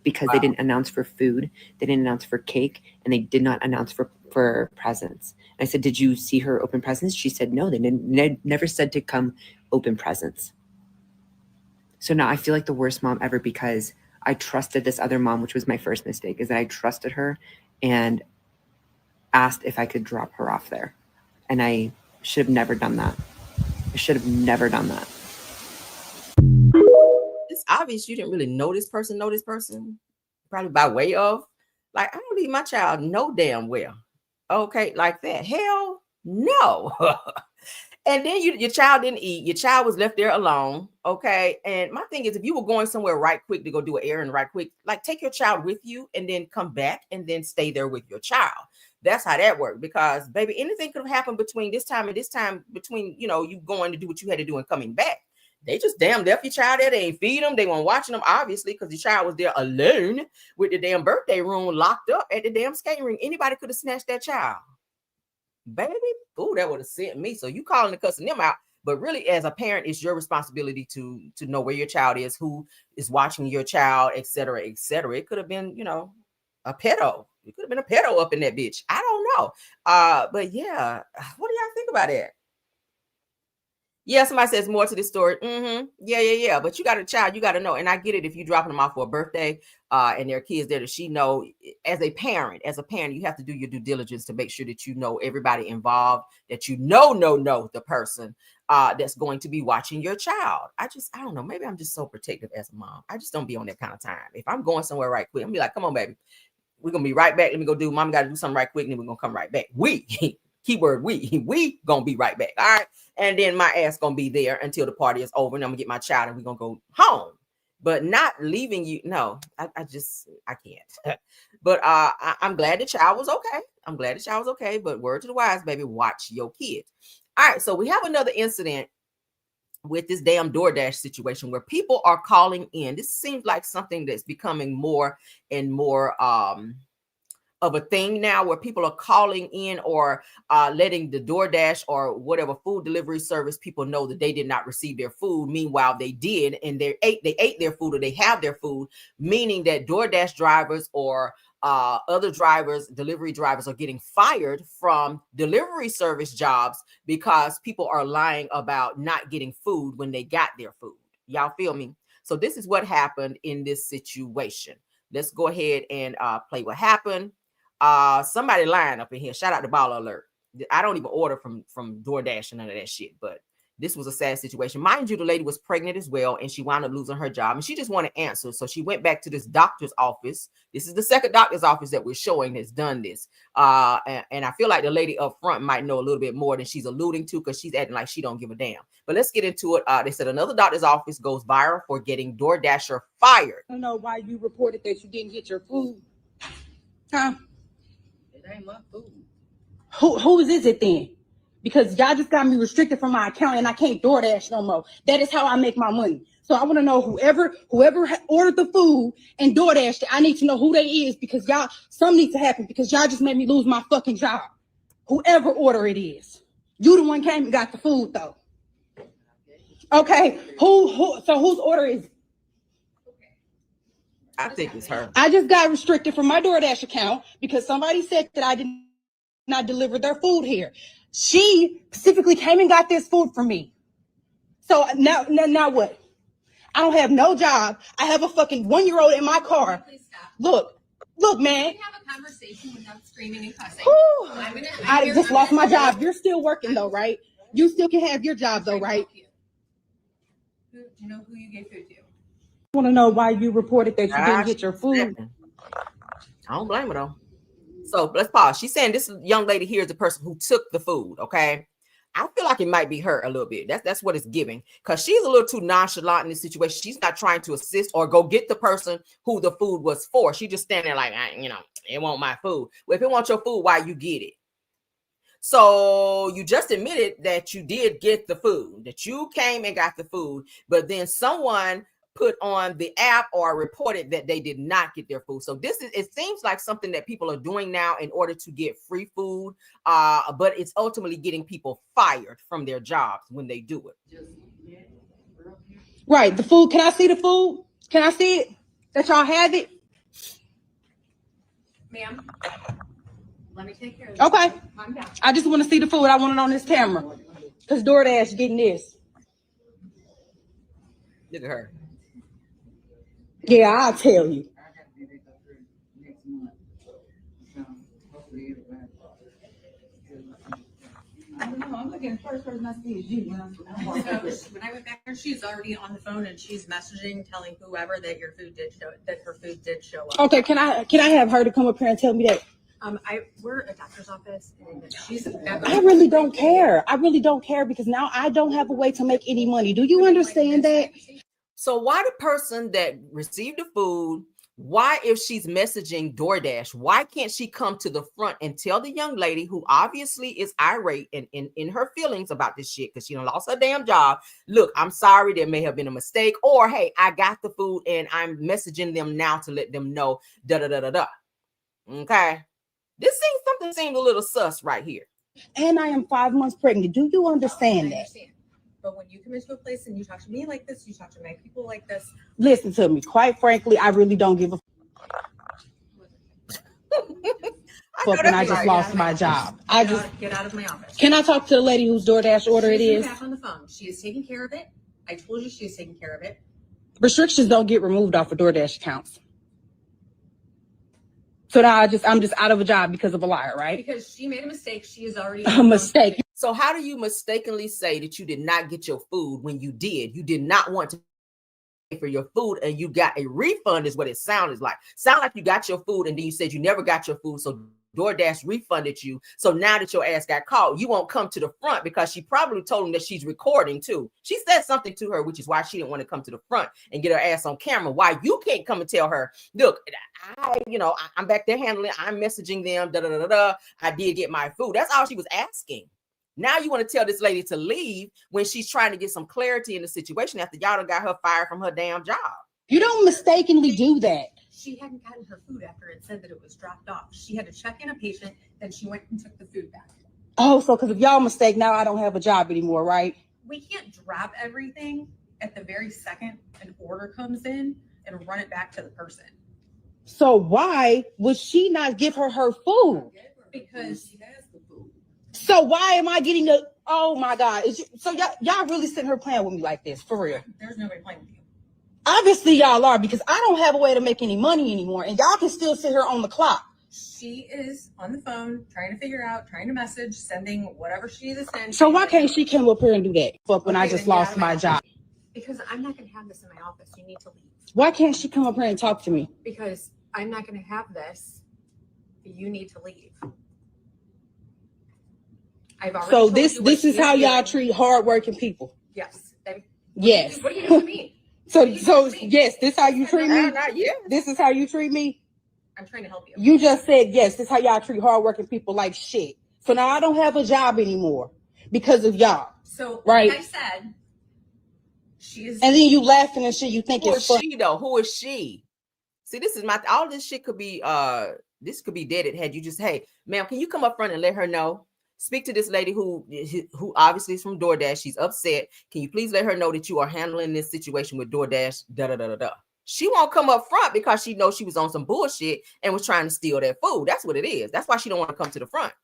because they didn't announce for food. They didn't announce for cake, and they did not announce for presents. And I said, did you see her open presents? She said no, they never said to come open presents. So now I feel like the worst mom ever, because I trusted this other mom, which was my first mistake, is that I trusted her and asked if I could drop her off there. And I should have never done that. It's obvious you didn't really know this person, probably by way of, like, I don't leave my child no damn well. Okay, like that. Hell no. And then your child didn't eat. Your child was left there alone. Okay. And my thing is, if you were going somewhere right quick to go do an errand right quick, like, take your child with you and then come back and then stay there with your child. That's how that worked, because baby, anything could have happened between this time and this time, between, you going to do what you had to do and coming back. They just damn left your child there. They ain't feed them. They weren't watching them, obviously, because the child was there alone with the damn birthday room locked up at the damn skating ring. Anybody could have snatched that child. Baby, ooh, that would have sent me. So you calling and cussing them out. But really, as a parent, it's your responsibility to know where your child is, who is watching your child, et cetera, et cetera. It could have been, a pedo. It could have been a pedo up in that bitch. I don't know. But yeah, what do y'all think about that? Yeah, somebody says more to this story. Yeah. But you got a child, you got to know. And I get it if you're dropping them off for a birthday and there are kids there that she know. As a parent, you have to do your due diligence to make sure that you know everybody involved, that you know the person that's going to be watching your child. I don't know. Maybe I'm just so protective as a mom. I just don't be on that kind of time. If I'm going somewhere right quick, I'm be like, come on, baby. We're going to be right back. Let me go do, mom got to do something right quick. And then we're going to come right back. Keyword we going to be right back. All right. And then my ass going to be there until the party is over. And I'm going to get my child and we're going to go home. But not leaving you. No, I can't. But I'm glad the child was okay. But word to the wise, baby, watch your kids. All right. So we have another incident with this damn DoorDash situation where people are calling in. This seems like something that's becoming more and more of a thing now, where people are calling in or letting the DoorDash or whatever food delivery service people know that they did not receive their food. Meanwhile, they did, and they ate their food, or they have their food, meaning that DoorDash drivers or other drivers, delivery drivers, are getting fired from delivery service jobs because people are lying about not getting food when they got their food. Y'all feel me? So this is what happened in this situation. Let's go ahead and play what happened. Somebody lying up in here. Shout out to Baller Alert. I don't even order from DoorDash and none of that shit, but this was a sad situation. Mind you, the lady was pregnant as well, and she wound up losing her job, and she just wanted answers. So she went back to this doctor's office. This is the second doctor's office that we're showing that's done this. And I feel like the lady up front might know a little bit more than she's alluding to, because she's acting like she don't give a damn. But let's get into it. They said another doctor's office goes viral for getting DoorDasher fired. I don't know why you reported that you didn't get your food. Huh? It ain't my food. Whose is it then? because y'all just got me restricted from my account and I can't DoorDash no more. That is how I make my money. So I want to know whoever ordered the food and DoorDashed it, I need to know who they is, because y'all, something needs to happen, because y'all just made me lose my fucking job. Whoever order it is. You the one came and got the food though. Okay, so whose order is it? I think it's her. I just got restricted from my DoorDash account because somebody said that I did not deliver their food here. She specifically came and got this food for me. So now what? I don't have no job. I have a fucking 1-year-old in my car. Look, man. We have a conversation without screaming and cussing. I just lost my job. You're still working though, right? You still can have your job though, right? Do you know who you gave food to? I want to know why you reported that you didn't get your food. I don't blame her though. So let's pause. She's saying this young lady here is the person who took the food. Okay. I feel like it might be her a little bit. That's what it's giving, because she's a little too nonchalant in this situation. She's not trying to assist or go get the person who the food was for. She just standing there like, it won't my food. Well, if it wants your food, why you get it? So you just admitted that you did get the food, that you came and got the food, but then someone put on the app or reported that they did not get their food. So it seems like something that people are doing now in order to get free food, but it's ultimately getting people fired from their jobs when they do it. Right, the food. Can I see the food? Can I see it? That y'all have it? Ma'am, let me take care of this. Okay. Calm down. I just want to see the food. I want it on this camera, because DoorDash getting this. Look at her. Yeah, I'll tell you. I don't know. I'm looking at the first person I see is you. When I went back there, she's already on the phone and she's messaging, telling whoever that her food did show up. Okay, can I have her to come up here and tell me that? We're a doctor's office, and she's. I really don't care. I really don't care, because now I don't have a way to make any money. Do you understand that? So why the person that received the food, why, if she's messaging DoorDash, why can't she come to the front and tell the young lady who obviously is irate and in her feelings about this shit because she done lost her damn job? Look, I'm sorry, there may have been a mistake, or hey, I got the food and I'm messaging them now to let them know, da-da-da-da-da. Okay? Something seems a little sus right here. And I am 5 months pregnant. Do you understand that? But when you come into a place and you talk to me like this, you talk to my people like this. Listen to me. Quite frankly, I really don't give a fuck when I just lost my job. Get out of my office. Can I talk to the lady whose DoorDash order it is? Back on the phone. She is taking care of it. I told you she is taking care of it. Restrictions don't get removed off of DoorDash accounts. So now I'm just out of a job because of a liar, right? Because she made a mistake. She is already a mistake. So how do you mistakenly say that you did not get your food when you did? You did not want to pay for your food and you got a refund is what it sounded like. Sound like you got your food and then you said you never got your food. So DoorDash refunded you. So now that your ass got caught, you won't come to the front because she probably told him that she's recording too. She said something to her, which is why she didn't want to come to the front and get her ass on camera. Why you can't come and tell her, look, I'm back there handling, I'm messaging them, da-da-da-da. I did get my food. That's all she was asking. Now you want to tell this lady to leave when she's trying to get some clarity in the situation after y'all done got her fired from her damn job. You don't mistakenly do that. She hadn't gotten her food after it said that it was dropped off. She had to check in a patient, then she went and took the food back. Oh, so because of y'all mistake, now I don't have a job anymore, right? We can't drop everything at the very second an order comes in and run it back to the person. So why would she not give her food? Because she has the food. So why am I getting oh my God. So y'all really sitting here playing with me like this, for real? There's nobody playing with you. Obviously y'all are, because I don't have a way to make any money anymore and y'all can still sit here on the clock. She is on the phone trying to message, sending whatever she needs to send. So why can't she come up here and do that? Fuck, when I just lost my job. Because I'm not going to have this in my office. You need to leave. Why can't she come up here and talk to me? Because I'm not going to have this. You need to leave. I've already so this is how y'all treat hardworking people. Yes. Yes. What do you do to me? So yes, this how you treat me? This is how you treat me? I'm trying to help you. You just said yes, this is how y'all treat hardworking people like shit. So now I don't have a job anymore. because of y'all. So, right? like I said, she's. And then you laughing and shit. You think Who it's is funny. she though? Who is she? See, this is my all this shit could be this could be deaded had you just, hey, ma'am, can you come up front and let her know? Speak to this lady who obviously is from DoorDash. She's upset. Can you please let her know that you are handling this situation with DoorDash? Da da da da da. She won't come up front because she knows she was on some bullshit and was trying to steal that food. That's what it is. That's why she don't want to come to the front.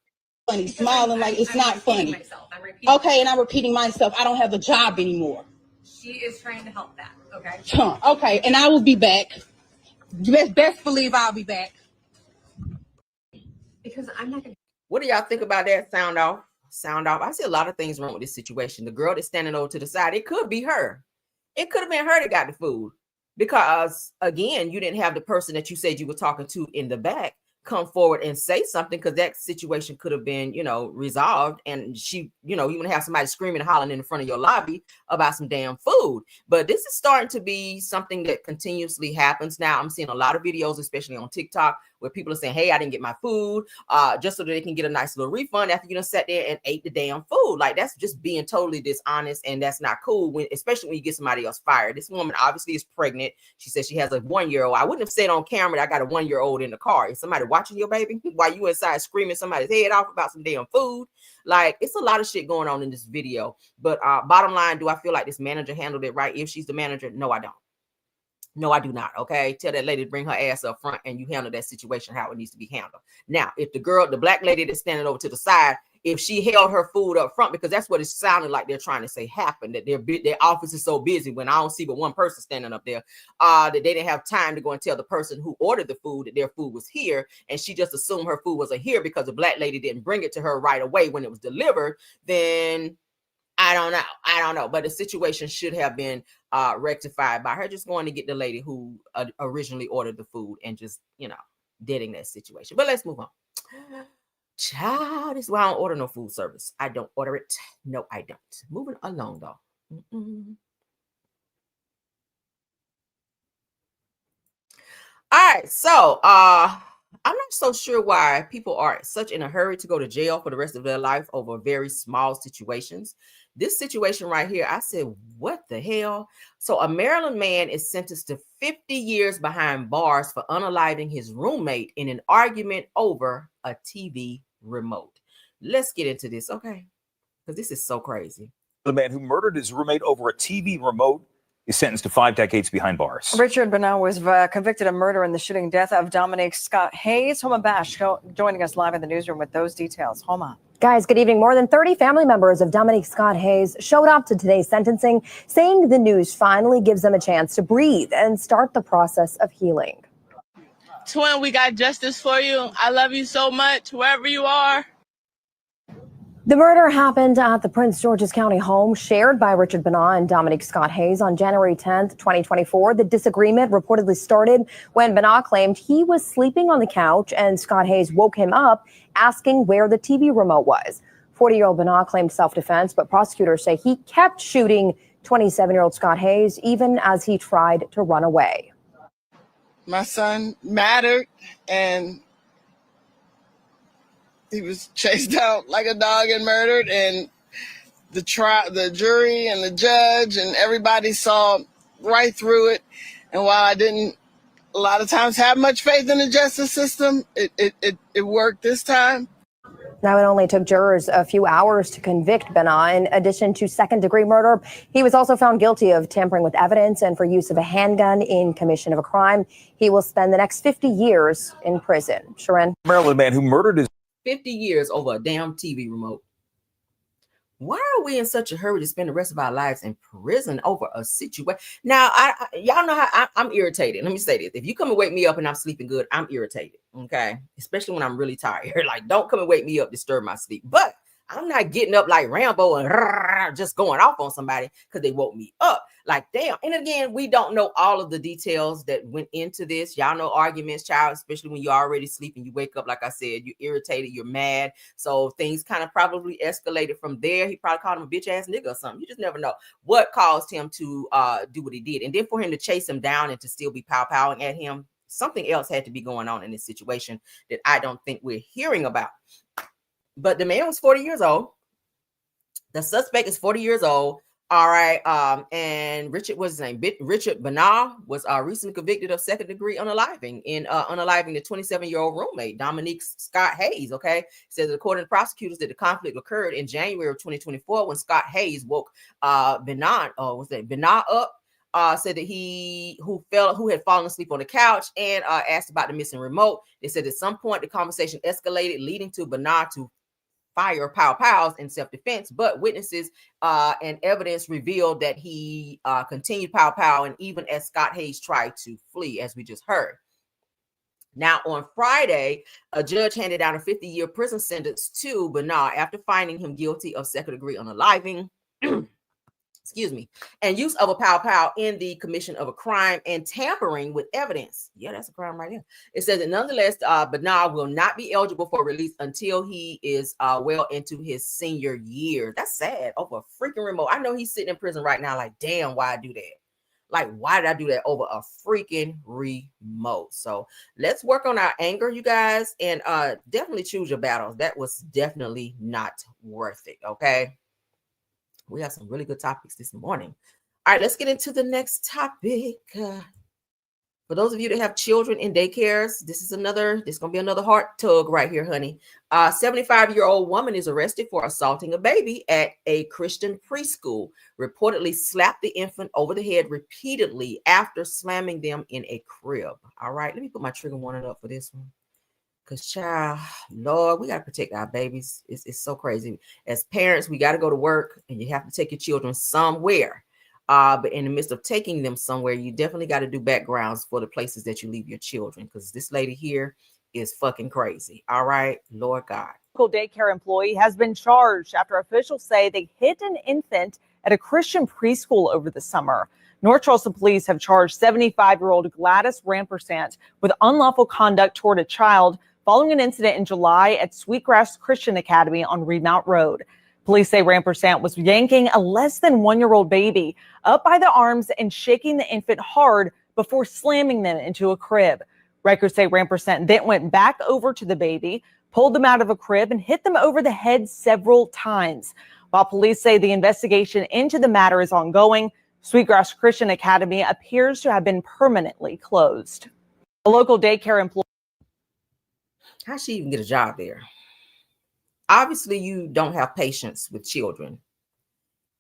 Funny, smiling like it's not funny. Myself. Okay, and I'm repeating myself. I don't have a job anymore. She is trying to help that. Okay. Okay, and I will be back. Best believe I'll be back. Because I'm not gonna. What do y'all think about that? Sound off. Sound off. I see a lot of things wrong with this situation. The girl that's standing over to the side, it could be her. It could have been her that got the food. Because again, you didn't have the person that you said you were talking to in the back come forward and say something, because that situation could have been, resolved. And she, you would have somebody screaming and hollering in front of your lobby about some damn food. But this is starting to be something that continuously happens now. I'm seeing a lot of videos, especially on TikTok, where people are saying, hey, I didn't get my food, just so that they can get a nice little refund after you done sat there and ate the damn food. Like, that's just being totally dishonest, and that's not cool, especially when you get somebody else fired. This woman obviously is pregnant. She says she has a 1-year-old. I wouldn't have said on camera that I got a 1-year-old in the car. Is somebody watching your baby while you inside screaming somebody's head off about some damn food? Like, it's a lot of shit going on in this video. But bottom line, do I feel like this manager handled it right? If she's the manager, no, I don't. No, I do not. Okay. Tell that lady to bring her ass up front and you handle that situation how it needs to be handled. Now, if the black lady that's standing over to the side, if she held her food up front, because that's what it sounded like they're trying to say happened, that their office is so busy when I don't see but one person standing up there, that they didn't have time to go and tell the person who ordered the food that their food was here. And she just assumed her food wasn't here because the black lady didn't bring it to her right away when it was delivered. Then I don't know. But the situation should have been rectified by her just going to get the lady who originally ordered the food and just, deading that situation. But let's move on. Child, this is why I don't order no food service. I don't order it. No, I don't. Moving along, though. All right, so I'm not so sure why people are such in a hurry to go to jail for the rest of their life over very small situations. This situation right here, I said, what the hell? So a Maryland man is sentenced to 50 years behind bars for unaliving his roommate in an argument over a TV remote. Let's get into this, okay? Because this is so crazy. The man who murdered his roommate over a TV remote is sentenced to 5 decades behind bars. Richard Bernal was convicted of murder in the shooting death of Dominique Scott Hayes. Homa Bash joining us live in the newsroom with those details. Homa. Guys, good evening. More than 30 family members of Dominique Scott Hayes showed up to today's sentencing, saying the news finally gives them a chance to breathe and start the process of healing. Twin, we got justice for you. I love you so much, wherever you are. The murder happened at the Prince George's County home shared by Richard Bernal and Dominique Scott Hayes on January 10th, 2024. The disagreement reportedly started when Bernal claimed he was sleeping on the couch and Scott Hayes woke him up asking where the TV remote was. 40-year-old Bernal claimed self-defense, but prosecutors say he kept shooting 27-year-old Scott Hayes even as he tried to run away. My son mattered, and he was chased out like a dog and murdered, and the jury and the judge and everybody saw right through it. And while I didn't a lot of times have much faith in the justice system, it worked this time. Now, it only took jurors a few hours to convict Bernal. In addition to second-degree murder, he was also found guilty of tampering with evidence and for use of a handgun in commission of a crime. He will spend the next 50 years in prison. Sharon. Maryland man who murdered his 50 years over a damn TV remote. Why are we in such a hurry to spend the rest of our lives in prison over a situation? Now, y'all know how I'm irritated. Let me say this. If you come and wake me up and I'm sleeping good, I'm irritated, okay? Especially when I'm really tired. Like, don't come and wake me up, disturb my sleep. But I'm not getting up like Rambo and just going off on somebody because they woke me up. Like, damn. And again, we don't know all of the details that went into this. Y'all know arguments, child, especially when you're already sleeping. You wake up, like I said, you're irritated, you're mad. So things kind of probably escalated from there. He probably called him a bitch ass nigga or something. You just never know what caused him to do what he did. And then for him to chase him down and to still be pow-powing at him, something else had to be going on in this situation that I don't think we're hearing about. But the man was 40 years old. The suspect is 40 years old. All right. And Richard, what's his name? Richard Bernard was recently convicted of second-degree unaliving unaliving the 27-year-old roommate, Dominique Scott Hayes. Okay. Says according to prosecutors that the conflict occurred in January of 2024 when Scott Hayes woke Bernard up. Said that who had fallen asleep on the couch and asked about the missing remote. They said at some point the conversation escalated, leading to Bernard to fire pows in self-defense, but witnesses and evidence revealed that he continued pow, and even as Scott Hayes tried to flee, as we just heard. Now, on Friday, a judge handed down a 50-year prison sentence to Bernard after finding him guilty of second-degree unaliving, excuse me, and use of a pow in the commission of a crime and tampering with evidence. Yeah, that's a crime right there. It says that nonetheless, Bernard will not be eligible for release until he is well into his senior year. That's sad. Over a freaking remote. I know he's sitting in prison right now like, damn, why I do that? Like, why did I do that over a freaking remote? So let's work on our anger, you guys, and definitely choose your battles. That was definitely not worth it, okay? We have some really good topics this morning. All right, let's get into the next topic. For those of you that have children in daycares, this is going to be another heart tug right here, honey. 75-year-old woman is arrested for assaulting a baby at a Christian preschool, reportedly slapped the infant over the head repeatedly after slamming them in a crib. All right, let me put my trigger warning up for this one. Because, child, Lord, we got to protect our babies. It's so crazy. As parents, we got to go to work, and you have to take your children somewhere. But in the midst of taking them somewhere, you definitely got to do backgrounds for the places that you leave your children. Because this lady here is fucking crazy. All right, Lord God. Local daycare employee has been charged after officials say they hit an infant at a Christian preschool over the summer. North Charleston police have charged 75-year-old Gladys Rampersant with unlawful conduct toward a child following an incident in July at Sweetgrass Christian Academy on Remount Road. Police say Rampersant was yanking a less than 1-year-old baby up by the arms and shaking the infant hard before slamming them into a crib. Records say Rampersant then went back over to the baby, pulled them out of a crib, and hit them over the head several times. While police say the investigation into the matter is ongoing, Sweetgrass Christian Academy appears to have been permanently closed. A local daycare employee. How'd she even get a job there? Obviously, you don't have patience with children.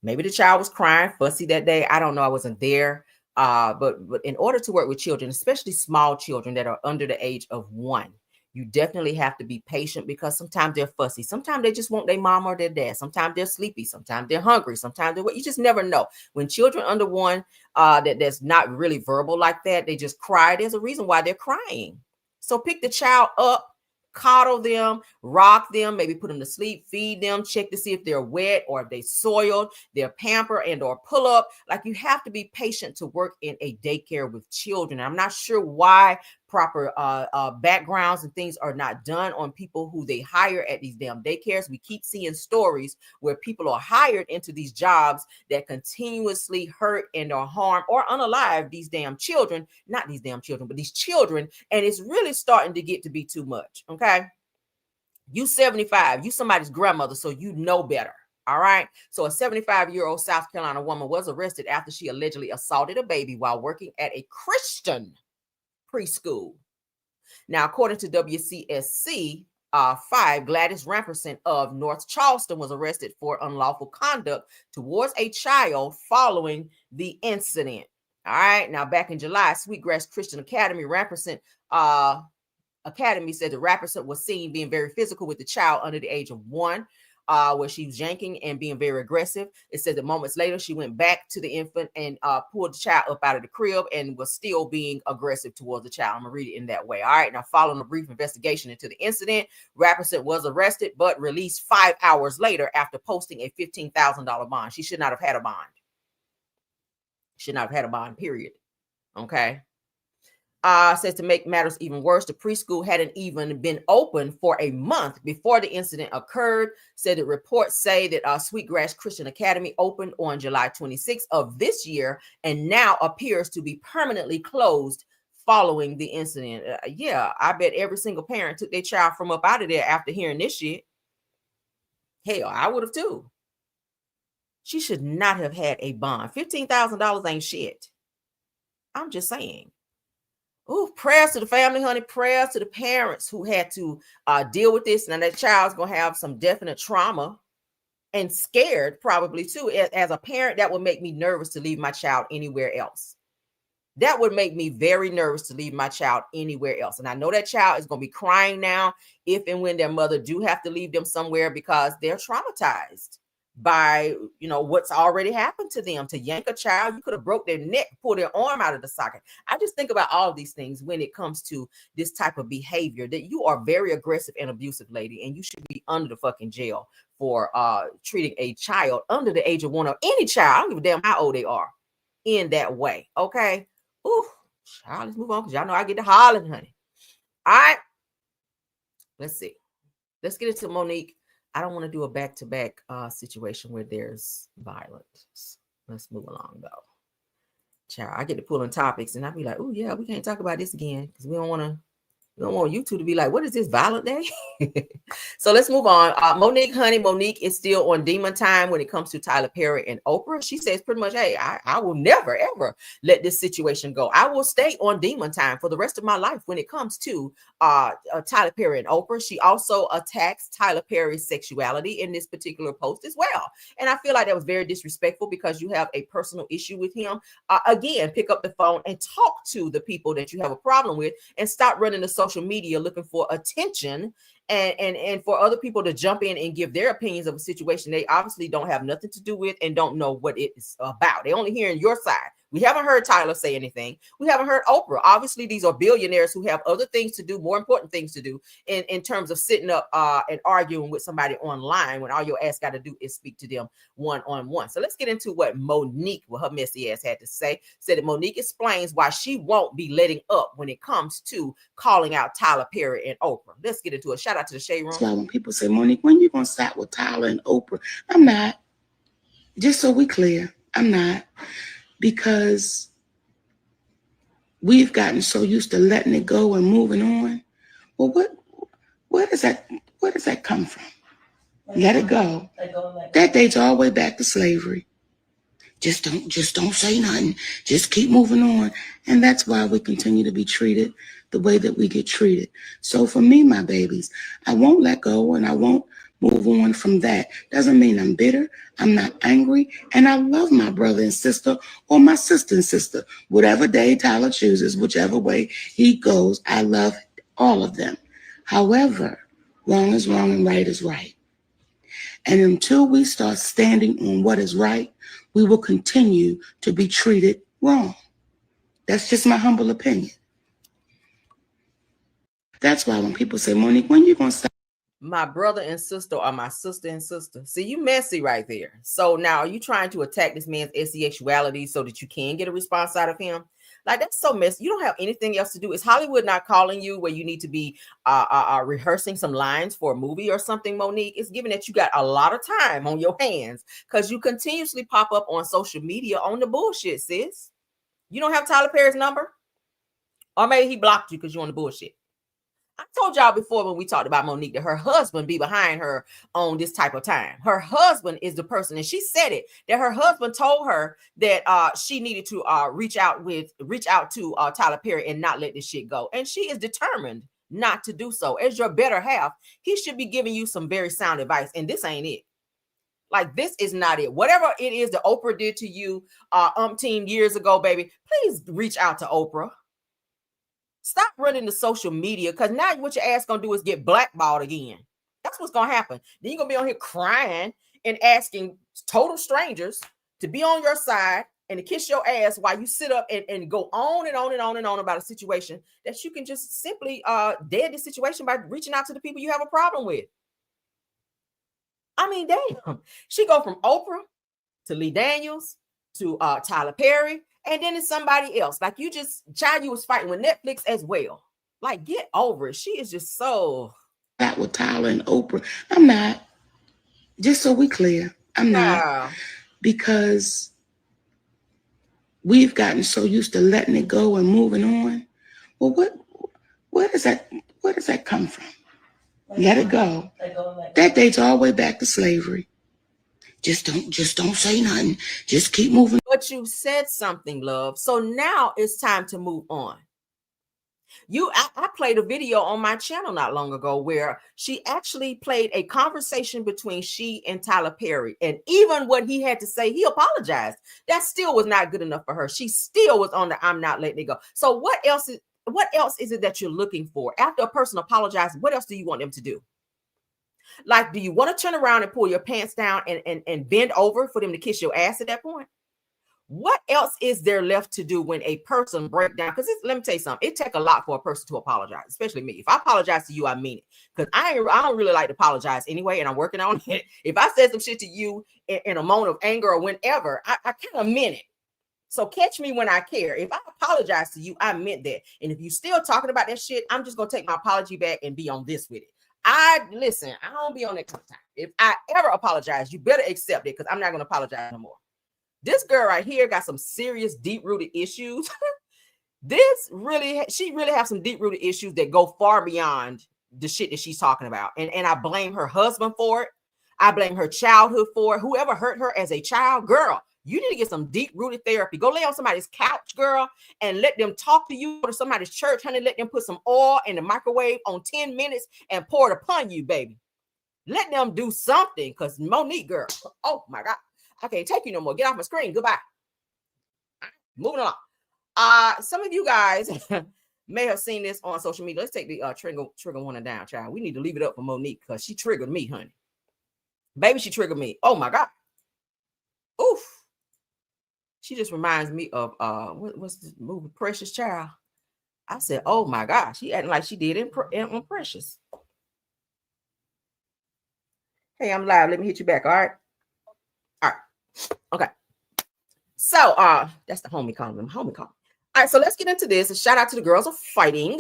Maybe the child was crying, fussy that day. I don't know. I wasn't there. But in order to work with children, especially small children that are under the age of 1, you definitely have to be patient because sometimes they're fussy. Sometimes they just want their mom or their dad. Sometimes they're sleepy. Sometimes they're hungry. Sometimes you just never know. When children under 1 that's not really verbal like that, they just cry. There's a reason why they're crying. So pick the child up, coddle them, rock them, maybe put them to sleep, feed them, check to see if they're wet or if they soiled, they're pamper and or pull up. Like, you have to be patient to work in a daycare with children. I'm not sure why proper backgrounds and things are not done on people who they hire at these damn daycares. We keep seeing stories where people are hired into these jobs that continuously hurt and or harm or unalive these damn children, not these damn children, but these children. And it's really starting to get to be too much. Okay. You 75, you somebody's grandmother, so you know better. All right. So a 75-year-old South Carolina woman was arrested after she allegedly assaulted a baby while working at a Christian preschool. Now, according to WCSC 5, Gladys Rampersant of North Charleston was arrested for unlawful conduct towards a child following the incident. All right. Now, back in July, Sweetgrass Christian Academy, Rampersant Academy said the Rampersant was seen being very physical with the child under the age of 1. Where she was yanking and being very aggressive. It said that moments later, she went back to the infant and pulled the child up out of the crib and was still being aggressive towards the child. I'm going to read it in that way. All right. Now, following a brief investigation into the incident, Rampersant was arrested but released 5 hours later after posting a $15,000 bond. She should not have had a bond. Should not have had a bond, period. Okay. Says to make matters even worse, the preschool hadn't even been open for a month before the incident occurred. Said that reports say that Sweetgrass Christian Academy opened on July 26th of this year and now appears to be permanently closed following the incident. Yeah, I bet every single parent took their child from up out of there after hearing this shit. Hell, I would have too. She should not have had a bond. $15,000 ain't shit. I'm just saying. Ooh, prayers to the family, honey. Prayers to the parents who had to deal with this. Now that child's going to have some definite trauma and scared probably too. As a parent, that would make me nervous to leave my child anywhere else. That would make me very nervous to leave my child anywhere else. And I know that child is going to be crying now if and when their mother do have to leave them somewhere because they're traumatized by, you know, what's already happened to them. To yank a child, you could have broke their neck, pulled their arm out of the socket. I just think about all of these things when it comes to this type of behavior, that you are very aggressive and abusive, lady, and you should be under the fucking jail for treating a child under the age of 1 or any child, I don't give a damn how old they are, in that way. Okay. Ooh, child, let's move on because y'all know I get to hollering, honey. All right. Let's see. Let's get into Monique. I don't want to do a back-to-back situation where there's violence. Let's move along, though. Child, I get to pulling topics, and I'll be like, oh, yeah, we can't talk about this again because we don't want you two to be like, what is this, violent day? So let's move on. Monique, honey, Monique is still on demon time when it comes to Tyler Perry and Oprah. She says pretty much, hey, I will never, ever let this situation go. I will stay on demon time for the rest of my life when it comes to Tyler Perry and Oprah. She also attacks Tyler Perry's sexuality in this particular post as well. And I feel like that was very disrespectful because you have a personal issue with him. Again, pick up the phone and talk to the people that you have a problem with and stop running the social media looking for attention and for other people to jump in and give their opinions of a situation they obviously don't have nothing to do with and don't know what it is about. They only hearing your side. We haven't heard Tyler say anything. We haven't heard Oprah. Obviously, these are billionaires who have other things to do, more important things to do in terms of sitting up and arguing with somebody online when all your ass got to do is speak to them one-on-one. So let's get into what Monique, what her messy ass had to say. Said that Monique explains why she won't be letting up when it comes to calling out Tyler Perry and Oprah. Let's get into it. Shout out to the Shade Room. That's why when people say, Monique, when you going to side with Tyler and Oprah? I'm not. Just so we clear, I'm not. Because we've gotten so used to letting it go and moving on. Well, where does that come from? Let it go. That dates all the way back to slavery. Just don't say nothing. Just keep moving on. And that's why we continue to be treated the way that we get treated. So for me, my babies, I won't let go and I won't move on from that. Doesn't mean I'm bitter. I'm not angry. And I love my brother and sister or my sister and sister. Whatever day Tyler chooses, whichever way he goes, I love all of them. However, wrong is wrong and right is right. And until we start standing on what is right, we will continue to be treated wrong. That's just my humble opinion. That's why when people say, Monique, when you going to stop? My brother and sister are my sister and sister. See, you messy right there. So now are you trying to attack this man's sexuality so that you can get a response out of him? Like, that's so messy. You don't have anything else to do. Is Hollywood not calling you where you need to be rehearsing some lines for a movie or something, Monique? It's given that you got a lot of time on your hands because you continuously pop up on social media on the bullshit, sis. You don't have Tyler Perry's number? Or maybe he blocked you because you're on the bullshit. I told y'all before when we talked about Monique that her husband be behind her on this type of time. Her husband is the person, and she said it, that her husband told her that she needed to reach out to Tyler Perry and not let this shit go. And she is determined not to do so. As your better half, he should be giving you some very sound advice. And this ain't it. Like, this is not it. Whatever it is that Oprah did to you umpteen years ago, baby, please reach out to Oprah. Stop running the social media, because now what your ass gonna do is get blackballed again. That's what's gonna happen. Then you're gonna be on here crying and asking total strangers to be on your side and to kiss your ass while you sit up and go on and on and on and on about a situation that you can just simply dead this situation by reaching out to the people you have a problem with. I mean, damn. She go from Oprah to Lee Daniels to Tyler Perry. And then it's somebody else. Like, you was fighting with Netflix as well. Like, get over it. She is just so. That with Tyler and Oprah. I'm not. Just so we clear, I'm not. Because we've gotten so used to letting it go and moving on. Well, where does that come from? Let it go. That dates all the way back to slavery. Just don't say nothing. Just keep moving. But you said something, love. So now it's time to move on. I played a video on my channel not long ago where she actually played a conversation between she and Tyler Perry. And even what he had to say, he apologized. That still was not good enough for her. She still was on the I'm not letting it go. So what else is it that you're looking for? After a person apologizes, what else do you want them to do? Like, do you want to turn around and pull your pants down and bend over for them to kiss your ass at that point? What else is there left to do when a person breaks down? Because let me tell you something. It takes a lot for a person to apologize, especially me. If I apologize to you, I mean it. Because I don't really like to apologize anyway, and I'm working on it. If I said some shit to you in a moment of anger or whenever, I kind of meant it. So catch me when I care. If I apologize to you, I meant that. And if you still talking about that shit, I'm just going to take my apology back and be on this with it. I don't be on that kind of time. If I ever apologize, you better accept it because I'm not going to apologize no more. This girl right here got some serious deep-rooted issues. She really has some deep-rooted issues that go far beyond the shit that she's talking about. And I blame her husband for it. I blame her childhood for it. Whoever hurt her as a child, girl, you need to get some deep-rooted therapy. Go lay on somebody's couch, girl, and let them talk to you. Go to somebody's church, honey. Let them put some oil in the microwave on 10 minutes and pour it upon you, baby. Let them do something, because Monique, girl, oh, my God. I can't take you no more. Get off my screen. Goodbye. Moving on. Some of you guys may have seen this on social media. Let's take the trigger one down, child. We need to leave it up for Monique because she triggered me, honey. Baby, she triggered me. Oh my God. Oof. She just reminds me of what's the movie Precious Child. I said, oh my God, she acting like she did in Precious. Hey, I'm live. Let me hit you back. All right. Okay. So that's the homie calling them. Homie call. All right, so let's get into this. A shout out to the girls of fighting.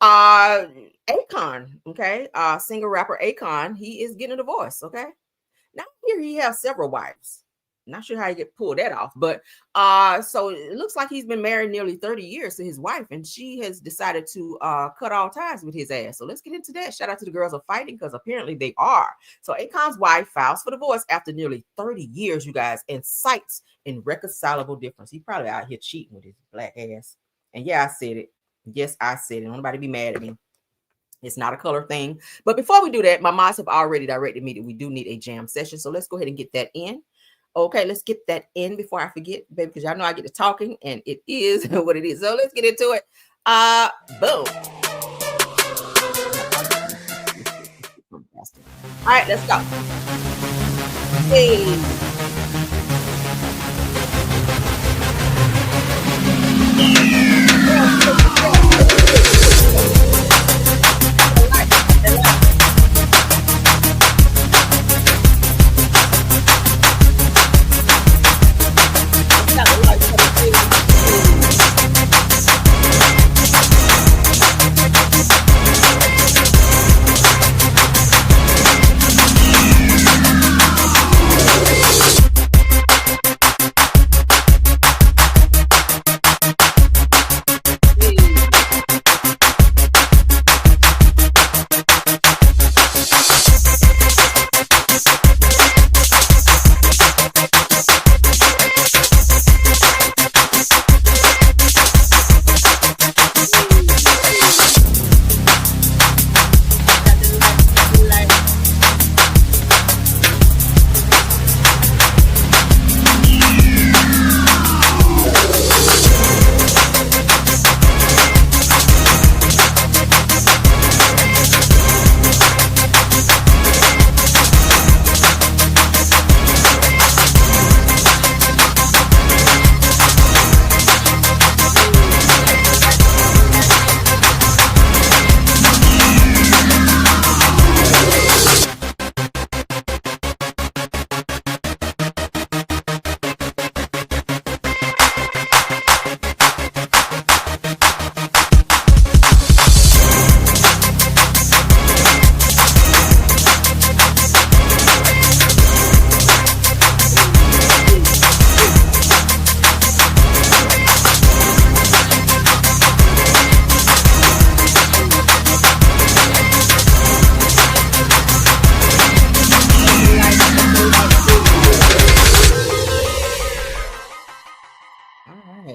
Akon, okay. Singer rapper Akon, he is getting a divorce, okay. Now here he has several wives. Not sure how you get pulled that off, but so it looks like he's been married nearly 30 years to his wife, and she has decided to cut all ties with his ass. So let's get into that. Shout out to the girls of fighting, because apparently they are. So Akon's wife files for divorce after nearly 30 years, you guys, and cites irreconcilable difference. He probably out here cheating with his black ass. And yeah, I said it. Yes, I said it. Don't nobody be mad at me. It's not a color thing. But before we do that, my moms have already directed me that we do need a jam session. So let's go ahead and get that in. Okay, let's get that in before I forget, baby, because y'all know I get to talking and it is what it is. So let's get into it. Boom. All right, let's go. Hey.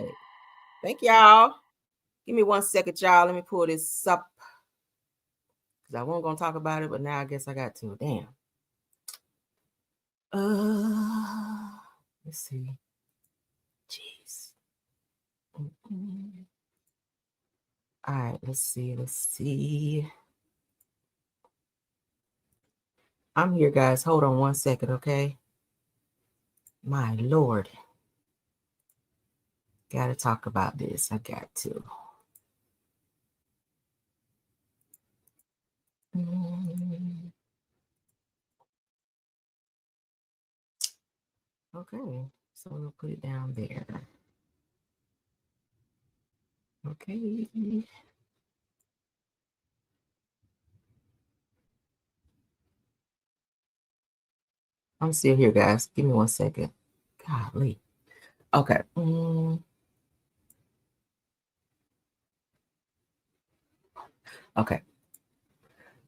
right. Thank y'all. Give me 1 second, y'all. Let me pull this up. Because I wasn't going to talk about it, but now I guess I got to. Damn. Let's see. Jeez. All right, let's see. I'm here, guys. Hold on 1 second, okay? My Lord. Got to talk about this. I got to. Okay, so we'll put it down there. Okay. I'm still here, guys. Give me 1 second. Golly. Okay. Okay.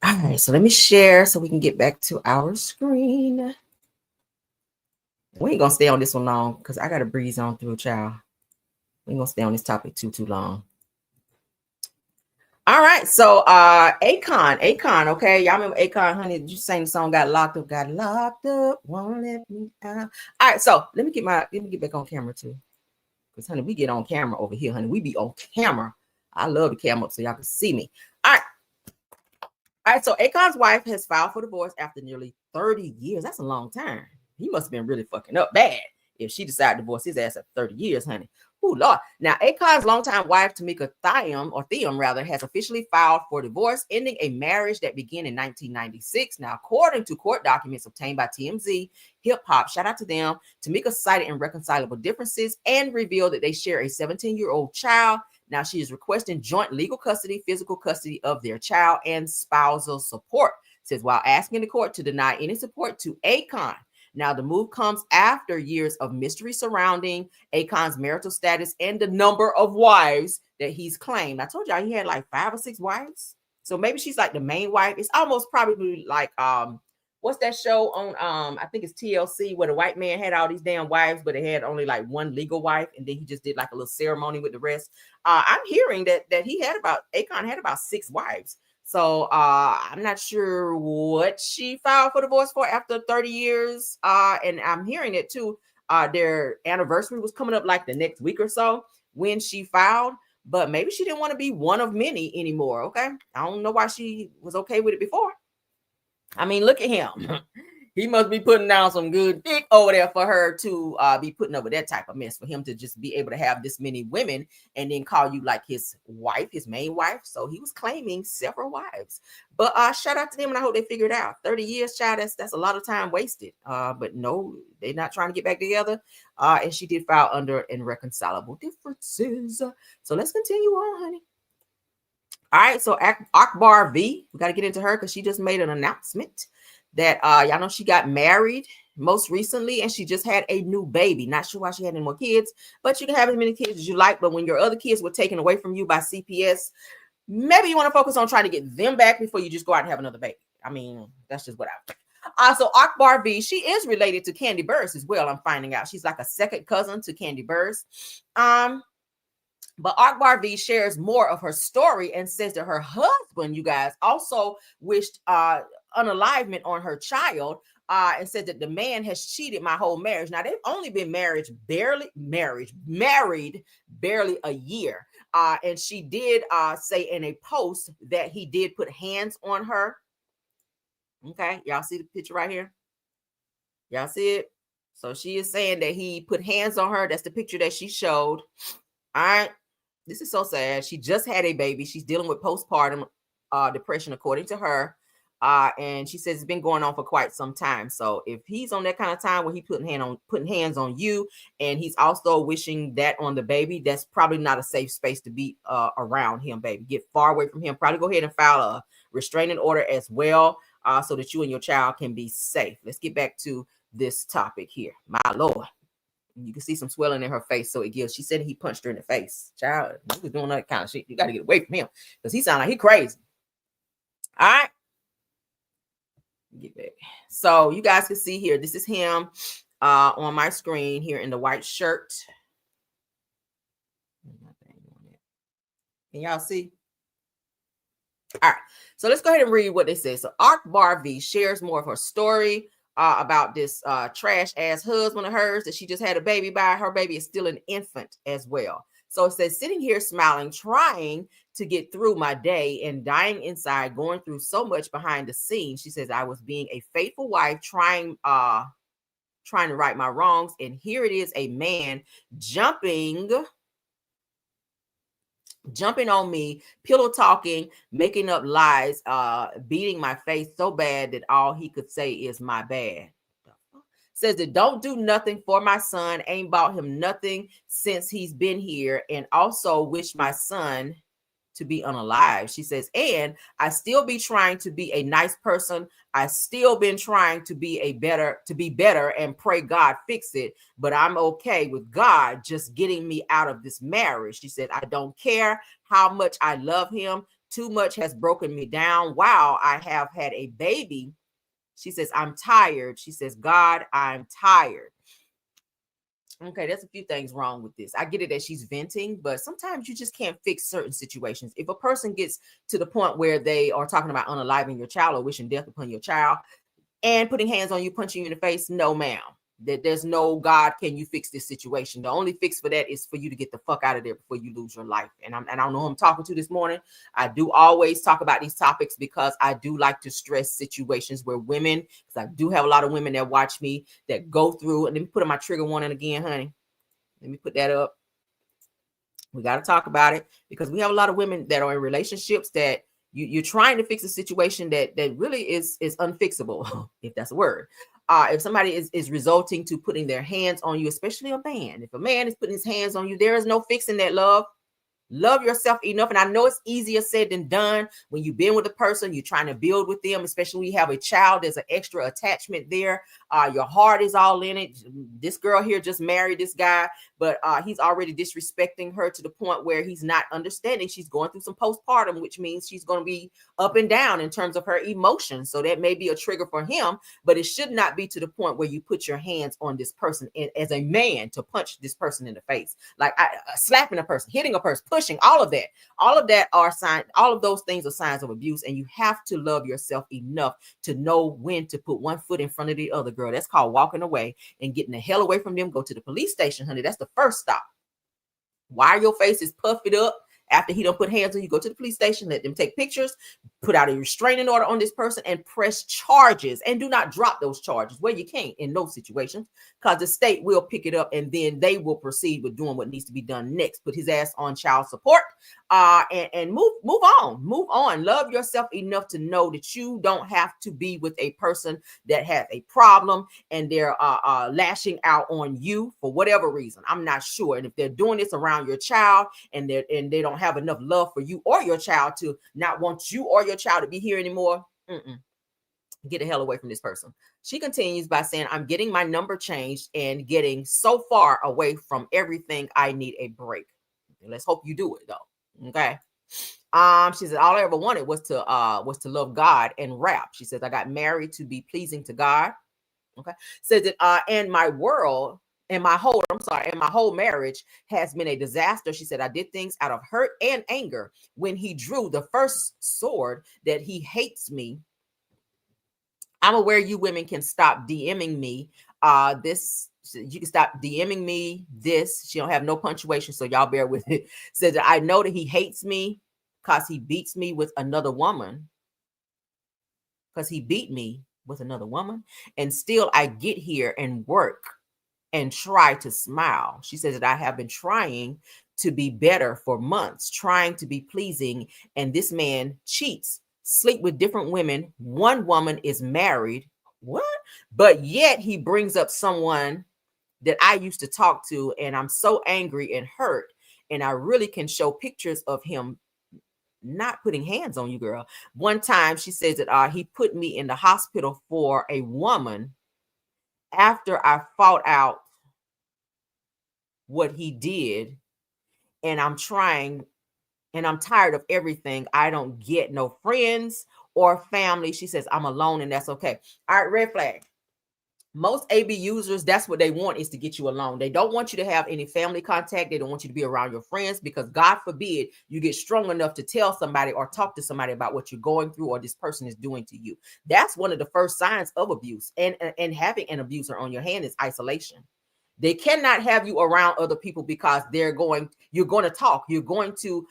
All right, so let me share so we can get back to our screen. We ain't gonna stay on this one long because I gotta breeze on through, child. We ain't gonna stay on this topic too long. All right, so Akon, okay. Y'all remember Akon, honey? Did you sing the song Got Locked Up, won't let me out. All right, so let me get back on camera too. Because honey, we get on camera over here, honey. We be on camera. I love the camera so y'all can see me. All right, so Akon's wife has filed for divorce after nearly 30 years. That's a long time. He must have been really fucking up bad if she decided to divorce his ass after 30 years, honey. Oh, Lord. Now, Akon's longtime wife, Tamika Thiam, has officially filed for divorce, ending a marriage that began in 1996. Now, according to court documents obtained by TMZ Hip Hop, shout out to them, Tamika cited irreconcilable differences and revealed that they share a 17-year-old child. Now, she is requesting joint legal custody, physical custody of their child, and spousal support. Says while asking the court to deny any support to Akon. Now, the move comes after years of mystery surrounding Akon's marital status and the number of wives that he's claimed. I told y'all he had like 5 or 6 wives. So maybe she's like the main wife. It's almost probably like what's that show on I think it's TLC where the white man had all these damn wives, but they had only like one legal wife, and then he just did like a little ceremony with the rest. I'm hearing that Akon had about 6 wives. So I'm not sure what she filed for divorce for after 30 years. And I'm hearing it too. Their anniversary was coming up like the next week or so when she filed, but maybe she didn't want to be one of many anymore. Okay. I don't know why she was okay with it before. I mean, look at him. He must be putting down some good dick over there for her to be putting up with that type of mess, for him to just be able to have this many women and then call you like his wife, his main wife. So he was claiming several wives. But shout out to them, and I hope they figure it out. 30 years, child, that's a lot of time wasted. But no, they're not trying to get back together. And she did file under irreconcilable differences. So let's continue on, honey. All right, so Akbar V, we got to get into her because she just made an announcement that y'all know she got married most recently, and she just had a new baby. Not sure why she had any more kids, but you can have as many kids as you like. But when your other kids were taken away from you by CPS, maybe you want to focus on trying to get them back before you just go out and have another baby. I mean, that's just what I think. So Akbar V, she is related to Candy Burrs as well. I'm finding out she's like a second cousin to Candy Burrs. But Akbar V shares more of her story and says that her husband, you guys, also wished unalivement on her child and said that the man has cheated my whole marriage. Now, they've only been married barely a year. And she did say in a post that he did put hands on her. Okay, y'all see the picture right here? Y'all see it? So she is saying that he put hands on her. That's the picture that she showed. All right. This is so sad. She just had a baby. She's dealing with postpartum depression, according to her. And she says it's been going on for quite some time. So if he's on that kind of time where he putting hands on you, and he's also wishing that on the baby, that's probably not a safe space to be around him, baby. Get far away from him. Probably go ahead and file a restraining order as well, so that you and your child can be safe. Let's get back to this topic here. My Lord. You can see some swelling in her face, so it gives. She said he punched her in the face. Child, he was doing that kind of shit. You got to get away from him because he sounds like he crazy. All right, get back. So you guys can see here. This is him on my screen here in the white shirt. Can y'all see? All right, so let's go ahead and read what they say. So Akbar V shares more of her story about this trash ass husband of hers that she just had a baby by. Her baby is still an infant as well. So it says, sitting here smiling, trying to get through my day and dying inside, going through so much behind the scenes. She says, I was being a faithful wife, trying to right my wrongs. And here it is, a man jumping on me, pillow talking, making up lies, beating my face so bad that all he could say is my bad. Says that don't do nothing for my son, ain't bought him nothing since he's been here, and also wish my son to be unalive. She says, and I still be trying to be a nice person. I still been trying to be better and pray God fix it, but I'm okay with God just getting me out of this marriage. She said, I don't care how much I love him. Too much has broken me down. Wow, I have had a baby. She says, I'm tired. She says, God, I'm tired. Okay, there's a few things wrong with this. I get it that she's venting, but sometimes you just can't fix certain situations. If a person gets to the point where they are talking about unaliving your child or wishing death upon your child and putting hands on you, punching you in the face, no, ma'am. That there's no God, can you fix this situation? The only fix for that is for you to get the fuck out of there before you lose your life. And I don't know who I'm talking to this morning. I do always talk about these topics because I do like to stress situations where women, because I do have a lot of women that watch me that go through, and let me put in my trigger warning again, honey. Let me put that up. We got to talk about it because we have a lot of women that are in relationships that you're trying to fix a situation that really is unfixable, if that's a word. If somebody is resulting to putting their hands on you, especially a man, if a man is putting his hands on you, there is no fixing that, love. Love yourself enough. And I know it's easier said than done when you've been with a person, you're trying to build with them, especially when you have a child, there's an extra attachment there. Your heart is all in it. This girl here just married this guy, but he's already disrespecting her to the point where he's not understanding. She's going through some postpartum, which means she's going to be up and down in terms of her emotions. So that may be a trigger for him, but it should not be to the point where you put your hands on this person as a man to punch this person in the face, like slapping a person, hitting a person, pushing, all of that are signs. All of those things are signs of abuse, and you have to love yourself enough to know when to put one foot in front of the other, girl. That's called walking away and getting the hell away from them. Go to the police station, honey. That's the first stop. While your face is puffed up, after he don't put hands on you, go to the police station, let them take pictures, put out a restraining order on this person, and press charges. And do not drop those charges where you can't in those situations, because the state will pick it up and then they will proceed with doing what needs to be done next. Put his ass on child support and move on. Love yourself enough to know that you don't have to be with a person that has a problem and they're lashing out on you for whatever reason. I'm not sure. And if they're doing this around your child and they don't have enough love for you or your child to not want you or your child to be here anymore, get the hell away from this person. She continues by saying, I'm getting my number changed and getting so far away from everything. I need a break. Let's hope you do it though. Okay. She said, all I ever wanted was to love God and rap. She says, I got married to be pleasing to God. Okay. Says that and my whole marriage has been a disaster. She said, I did things out of hurt and anger. When he drew the first sword that he hates me, I'm aware you women can stop DMing me. You can stop DMing me this. She don't have no punctuation, so y'all bear with it. Says that I know that he hates me because he beats me with another woman. Because he beat me with another woman. And still I get here and work and try to smile. She says that I have been trying to be better for months, trying to be pleasing. And this man cheats, sleep with different women. One woman is married. What? But yet he brings up someone that I used to talk to, and I'm so angry and hurt. And I really can show pictures of him not putting hands on you, girl. One time she says that he put me in the hospital for a woman after I fought out what he did. And I'm trying, and I'm tired of everything. I don't get no friends or family. She says, I'm alone and that's okay. All right, red flag. Most AB users, that's what they want, is to get you alone. They don't want you to have any family contact. They don't want you to be around your friends, because God forbid you get strong enough to tell somebody or talk to somebody about what you're going through or this person is doing to you. That's one of the first signs of abuse. And having an abuser on your hand is isolation. They cannot have you around other people, because you're going to talk. You're going to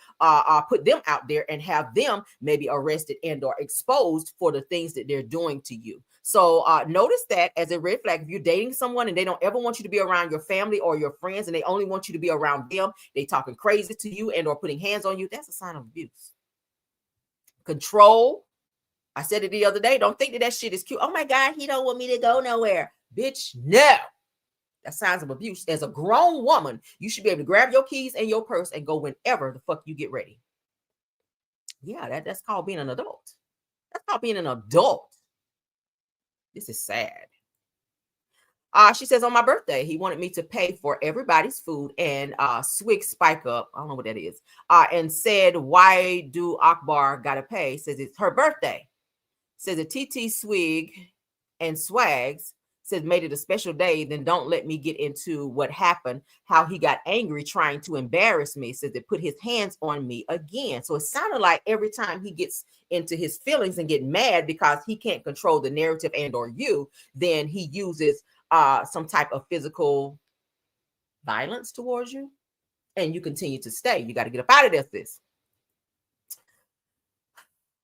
put them out there and have them maybe arrested and or exposed for the things that they're doing to you. So notice that as a red flag. If you're dating someone and they don't ever want you to be around your family or your friends, and they only want you to be around them, they talking crazy to you and or putting hands on you, that's a sign of abuse. Control. I said it the other day. Don't think that shit is cute. Oh my God, he don't want me to go nowhere. Bitch, no. That's signs of abuse. As a grown woman, you should be able to grab your keys and your purse and go whenever the fuck you get ready. Yeah, that's called being an adult. That's called being an adult. This is sad. She says, on my birthday, he wanted me to pay for everybody's food and swig spike up. I don't know what that is. And said, why do Akbar gotta pay? Says it's her birthday. Says a TT swig and swags. Says made it a special day. Then don't let me get into what happened, how he got angry trying to embarrass me. Says they put his hands on me again. So it sounded like every time he gets into his feelings and get mad because he can't control the narrative and or you, then he uses some type of physical violence towards you, and you continue to stay. You got to get up out of this, sis.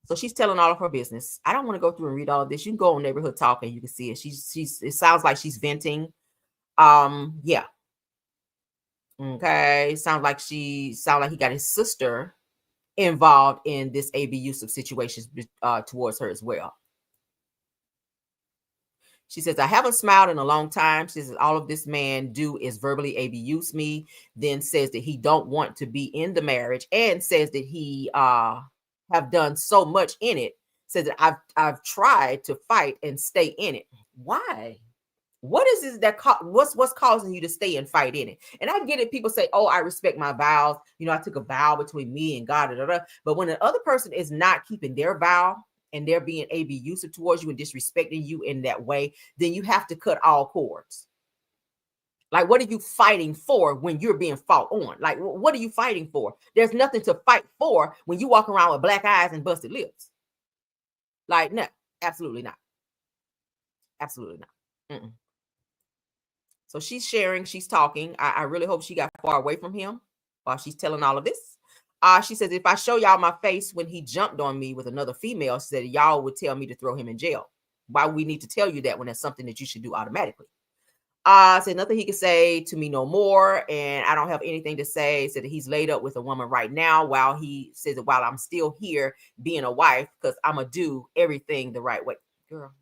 So she's telling all of her business. I don't want to go through and read all of this. You can go on Neighborhood Talk and you can see it. It sounds like she's venting. Yeah. Okay. Sounds like he got his sister involved in this abusive situations towards her as well. She says, I haven't smiled in a long time. She says, all of this man do is verbally abuse me. Then says that he don't want to be in the marriage, and says that he have done so much in it. Says that I've tried to fight and stay in it. Why? What is this that what's causing you to stay and fight in it? And I get it. People say, oh, I respect my vows. You know, I took a vow between me and God. But when the other person is not keeping their vow and they're being abusive towards you and disrespecting you in that way, then you have to cut all cords. Like, what are you fighting for when you're being fought on? Like, what are you fighting for? There's nothing to fight for when you walk around with black eyes and busted lips. Like, no, absolutely not. Absolutely not. Mm-mm. So she's sharing, she's talking. I really hope she got far away from him while she's telling all of this. She says, if I show y'all my face when he jumped on me with another female, she said, y'all would tell me to throw him in jail. Why would we need to tell you that when that's something that you should do automatically? Said nothing he could say to me no more, and I don't have anything to say. Said that he's laid up with a woman right now while he says that while I'm still here being a wife, because I'm gonna do everything the right way. Girl.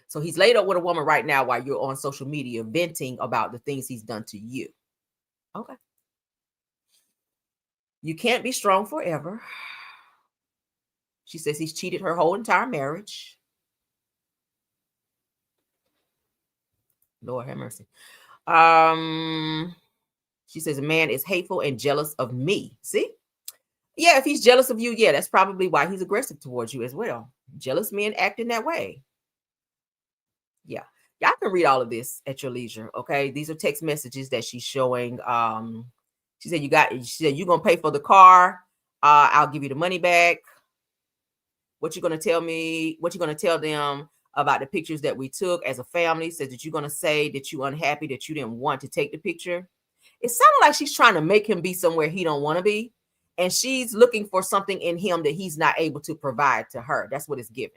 So he's laid up with a woman right now while you're on social media venting about the things he's done to you. Okay. You can't be strong forever. She says he's cheated her whole entire marriage. Lord have mercy. She says a man is hateful and jealous of me. See? Yeah, if he's jealous of you, yeah, that's probably why he's aggressive towards you as well. Jealous men act in that way. Yeah. Y'all can read all of this at your leisure. Okay. These are text messages that she's showing. She said, you're gonna pay for the car. I'll give you the money back. What you gonna tell me? What you gonna tell them about the pictures that we took as a family? Says that you're gonna say that you're unhappy that you didn't want to take the picture. It sounded like she's trying to make him be somewhere he don't want to be, and she's looking for something in him that he's not able to provide to her. That's what it's giving.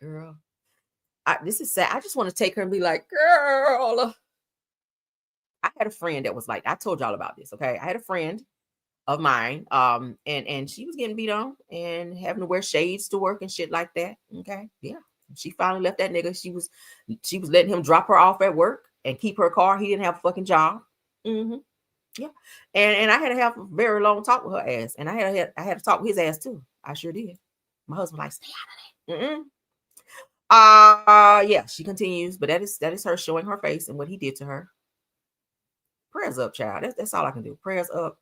Girl, this is sad. I just want to take her and be like, girl. I had a friend that was like, I told y'all about this. Okay, I had a friend of mine, and she was getting beat on and having to wear shades to work and shit like that. Okay, yeah. She finally left that nigga. She was letting him drop her off at work and keep her car. He didn't have a fucking job. Mm-hmm. Yeah, and I had to have a very long talk with her ass, and I had to talk with his ass too. I sure did. My husband like, stay out of that. Yeah. She continues, but that is her showing her face and what he did to her. Prayers up, child. That's all I can do. Prayers up.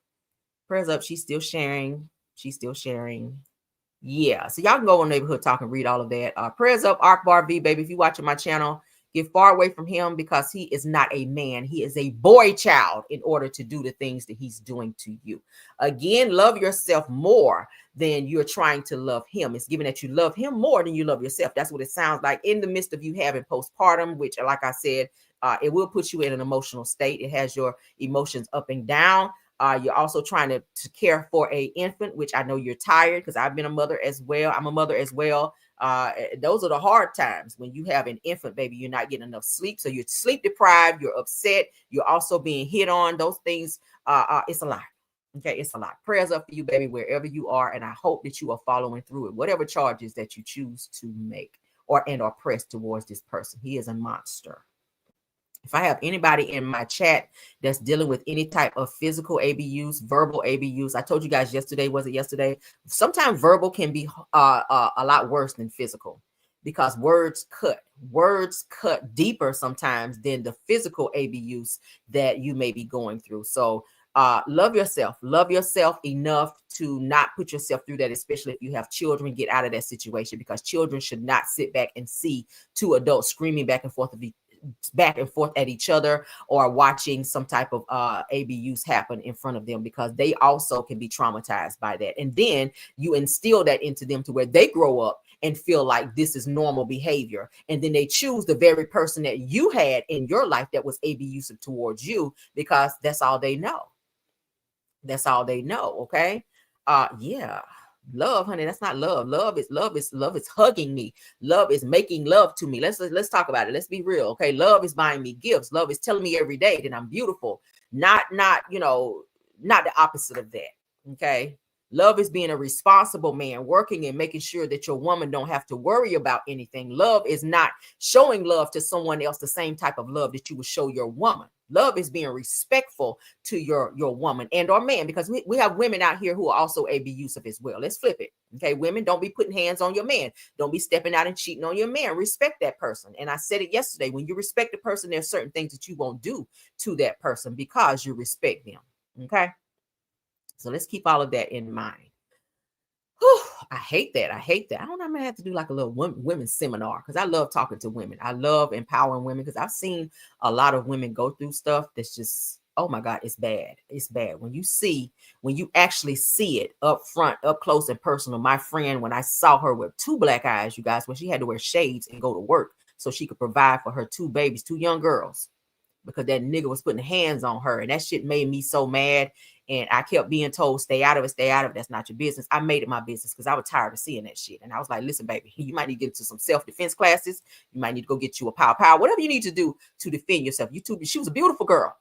Prayers up. She's still sharing. She's still sharing. Yeah, so y'all can go on Neighborhood Talk and read all of that. Prayers up, Akbar V, baby. If you're watching my channel, get far away from him because he is not a man. He is a boy child in order to do the things that he's doing to you. Again, love yourself more than you're trying to love him. It's given that you love him more than you love yourself. That's what it sounds like in the midst of you having postpartum, which, like I said, it will put you in an emotional state. It has your emotions up and down. You're also trying to care for an infant, which I know you're tired because I've been a mother as well. I'm a mother as well. Those are the hard times when you have an infant, baby. You're not getting enough sleep. So you're sleep deprived. You're upset. You're also being hit on. Those things, it's a lot. Okay, it's a lot. Prayers up for you, baby, wherever you are. And I hope that you are following through with whatever charges that you choose to make or press towards this person. He is a monster. If I have anybody in my chat that's dealing with any type of physical abuse, verbal abuse, I told you guys yesterday, was it yesterday? Sometimes verbal can be a lot worse than physical because words cut deeper sometimes than the physical abuse that you may be going through. So love yourself enough to not put yourself through that, especially if you have children. Get out of that situation because children should not sit back and see two adults screaming back and forth at each other or watching some type of abuse happen in front of them because they also can be traumatized by that. And then you instill that into them to where they grow up and feel like this is normal behavior. And then they choose the very person that you had in your life that was abusive towards you because that's all they know. That's all they know. Okay. Yeah. Love, honey, that's not love. Love is hugging me. Love is making love to me. Let's talk about it. Let's be real. Okay. Love is buying me gifts. Love is telling me every day that I'm beautiful. Not the opposite of that. Okay. Love is being a responsible man, working and making sure that your woman don't have to worry about anything. Love is not showing love to someone else the same type of love that you would show your woman. Love is being respectful to your woman and or man, because we have women out here who are also abusive as well. Let's flip it. Okay, women, don't be putting hands on your man. Don't be stepping out and cheating on your man. Respect that person. And I said it yesterday, when you respect the person, there's certain things that you won't do to that person because you respect them. Okay, so let's keep all of that in mind. Whew, I hate that. I don't know. I'm gonna have to do like a little women's seminar because I love talking to women. I love empowering women because I've seen a lot of women go through stuff that's just, oh my God, it's bad. It's bad. When you actually see it up front, up close and personal. My friend, when I saw her with two black eyes, you guys, when she had to wear shades and go to work so she could provide for her two babies, two young girls, because that nigga was putting hands on her. And that shit made me so mad. And I kept being told, stay out of it, stay out of it. That's not your business. I made it my business because I was tired of seeing that shit. And I was like, listen, baby, you might need to get into some self-defense classes. You might need to go get you a pow, whatever you need to do to defend yourself. She was a beautiful girl.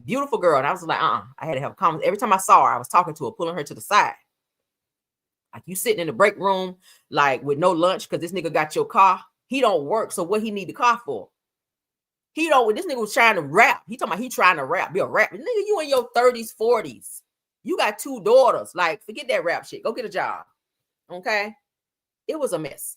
And I was like, I had to have a conversation. Every time I saw her, I was talking to her, pulling her to the side. Like, you sitting in the break room, like with no lunch because this nigga got your car. He don't work. So what he need the car for? This nigga was trying to rap. He talking about he trying to rap, be a rapper. Nigga, you in your 30s, 40s. You got two daughters. Like, forget that rap shit. Go get a job. Okay? It was a mess.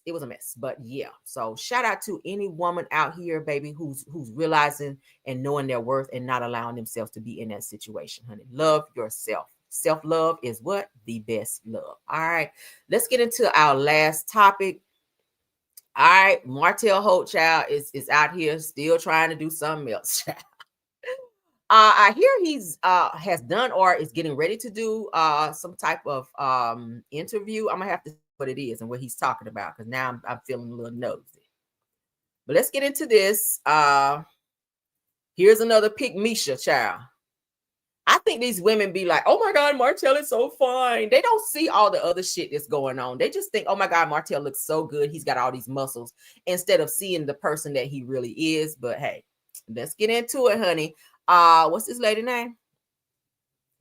But yeah. So shout out to any woman out here, baby, who's realizing and knowing their worth and not allowing themselves to be in that situation, honey. Love yourself. Self-love is what? The best love. All right. Let's get into our last topic. All right, Martell Holt, child, is out here still trying to do something else. I hear he's has done or is getting ready to do some type of interview. I'm gonna have to see what it is and what he's talking about because now I'm feeling a little nosy. But let's get into this. Here's another pick Misha, child. I think these women be like, oh my God, Martell is so fine. They don't see all the other shit that's going on. They just think, oh my God, Martell looks so good. He's got all these muscles instead of seeing the person that he really is. But hey, let's get into it, honey. What's this lady name?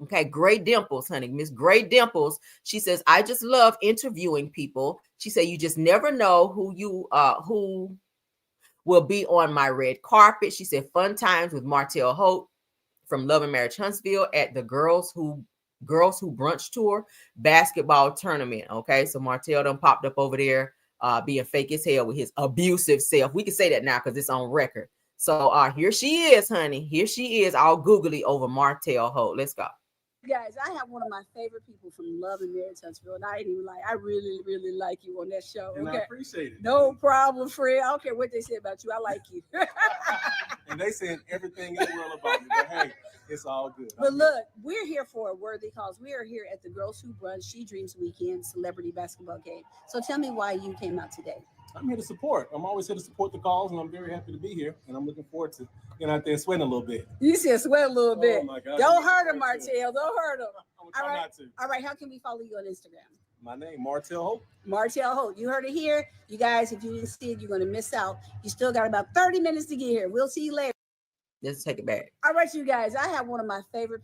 Okay, Gray Dimples, honey. Miss Gray Dimples. She says, I just love interviewing people. She said, you just never know who will be on my red carpet. She said, fun times with Martell Holt from Love and Marriage Huntsville at the Girls Who Brunch Tour basketball tournament. Okay, so Martell done popped up over there being fake as hell with his abusive self. We can say that now because it's on record. So here she is, honey. Here she is, all googly over Martell Holt. Let's go. Guys, I have one of my favorite people from Love and Marriage Huntsville, and I ain't even I really, really like you on that show. And okay? I appreciate it. No problem, Fred. I don't care what they say about you. I like you. And they saying everything in the world about me, but hey, it's all good. But look, we're here for a worthy cause. We are here at the Girls Who Brunch She Dreams Weekend celebrity basketball game. So tell me why you came out today. I'm here to support. I'm always here to support the cause, and I'm very happy to be here. And I'm looking forward to getting out there and sweating a little bit. You said sweat a little bit. Oh my God. Don't hurt him, Martell. Don't hurt him. I'm gonna try not to. All right. How can we follow you on Instagram? My name, Martell Holt. Martell Holt. You heard it here. You guys, if you didn't see it, you're going to miss out. You still got about 30 minutes to get here. We'll see you later. Let's take it back. All right, you guys. I have one of my favorite.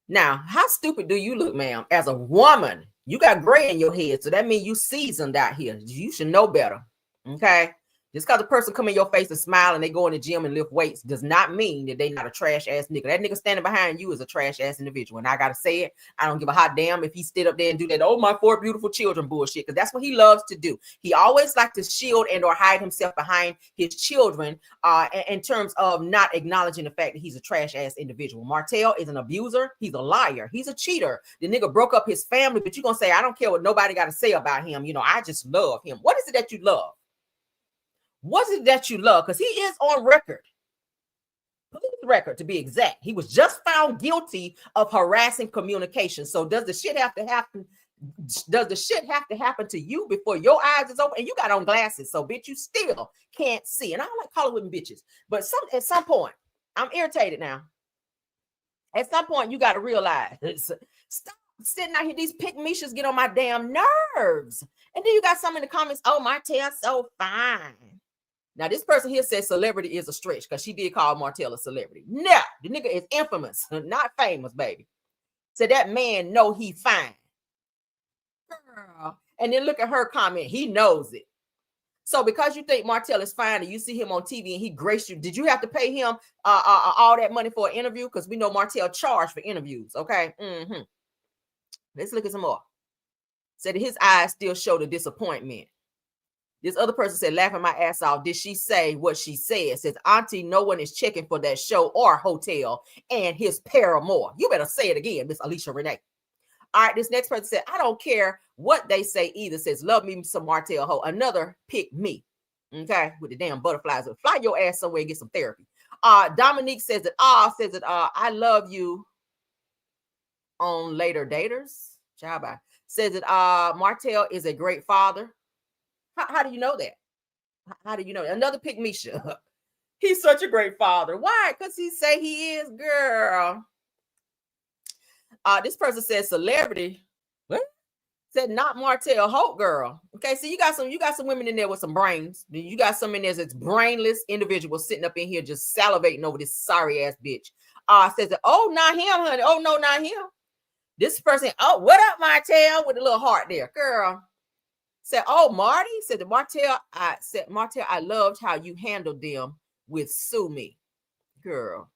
Now, how stupid do you look, ma'am? As a woman, you got gray in your head, so that means you seasoned out here. You should know better. Okay. Just because a person come in your face and smile and they go in the gym and lift weights does not mean that they not a trash ass nigga. That nigga standing behind you is a trash ass individual. And I gotta say it. I don't give a hot damn if he stood up there and do that. Oh, my 4 beautiful children bullshit. Because that's what he loves to do. He always likes to shield and or hide himself behind his children in terms of not acknowledging the fact that he's a trash ass individual. Martell is an abuser. He's a liar. He's a cheater. The nigga broke up his family, but you're gonna say, I don't care what nobody got to say about him. You know, I just love him. What is it that you love? What's it that you love? Because he is on record. Police record to be exact. He was just found guilty of harassing communication. So does the shit have to happen? Does the shit have to happen to you before your eyes is open? And you got on glasses, so bitch, you still can't see. And I don't like calling women bitches, but at some point, I'm irritated now. At some point, you got to realize, stop sitting out here. These pick-me-shas get on my damn nerves. And then you got some in the comments, oh, Martell's so fine. Now, this person here says celebrity is a stretch because she did call Martell a celebrity. No, the nigga is infamous, not famous, baby. So that man know he fine. Girl. And then look at her comment. He knows it. So because you think Martell is fine and you see him on TV and he graced you, did you have to pay him all that money for an interview? Because we know Martell charged for interviews, okay? Mm-hmm. Let's look at some more. Said his eyes still show the disappointment. This other person said, laughing my ass off. Did she say what she said? Says, Auntie, no one is checking for that show or hotel and his paramour. You better say it again, Miss Alicia Renee. All right, this next person said, I don't care what they say either. Says, love me some Martell Holt. Another pick me. Okay, with the damn butterflies. Fly your ass somewhere and get some therapy. Dominique says that, I love you on later daters. Ciao, bye. Says that Martell is a great father. How do you know that? How do you know that? Another pick me. He's such a great father. Why? Because he say he is, girl. This person says celebrity. What? Said not Martell Holt, girl. Okay, so you got some women in there with some brains. You got some in there that's brainless individuals sitting up in here just salivating over this sorry ass bitch. Says that, oh, not him, honey. Oh, no, not him. This person, oh, what up, Martell? With a little heart there, girl. Said, oh, Marty. Said Martell, I loved how you handled them with Sue Me, girl.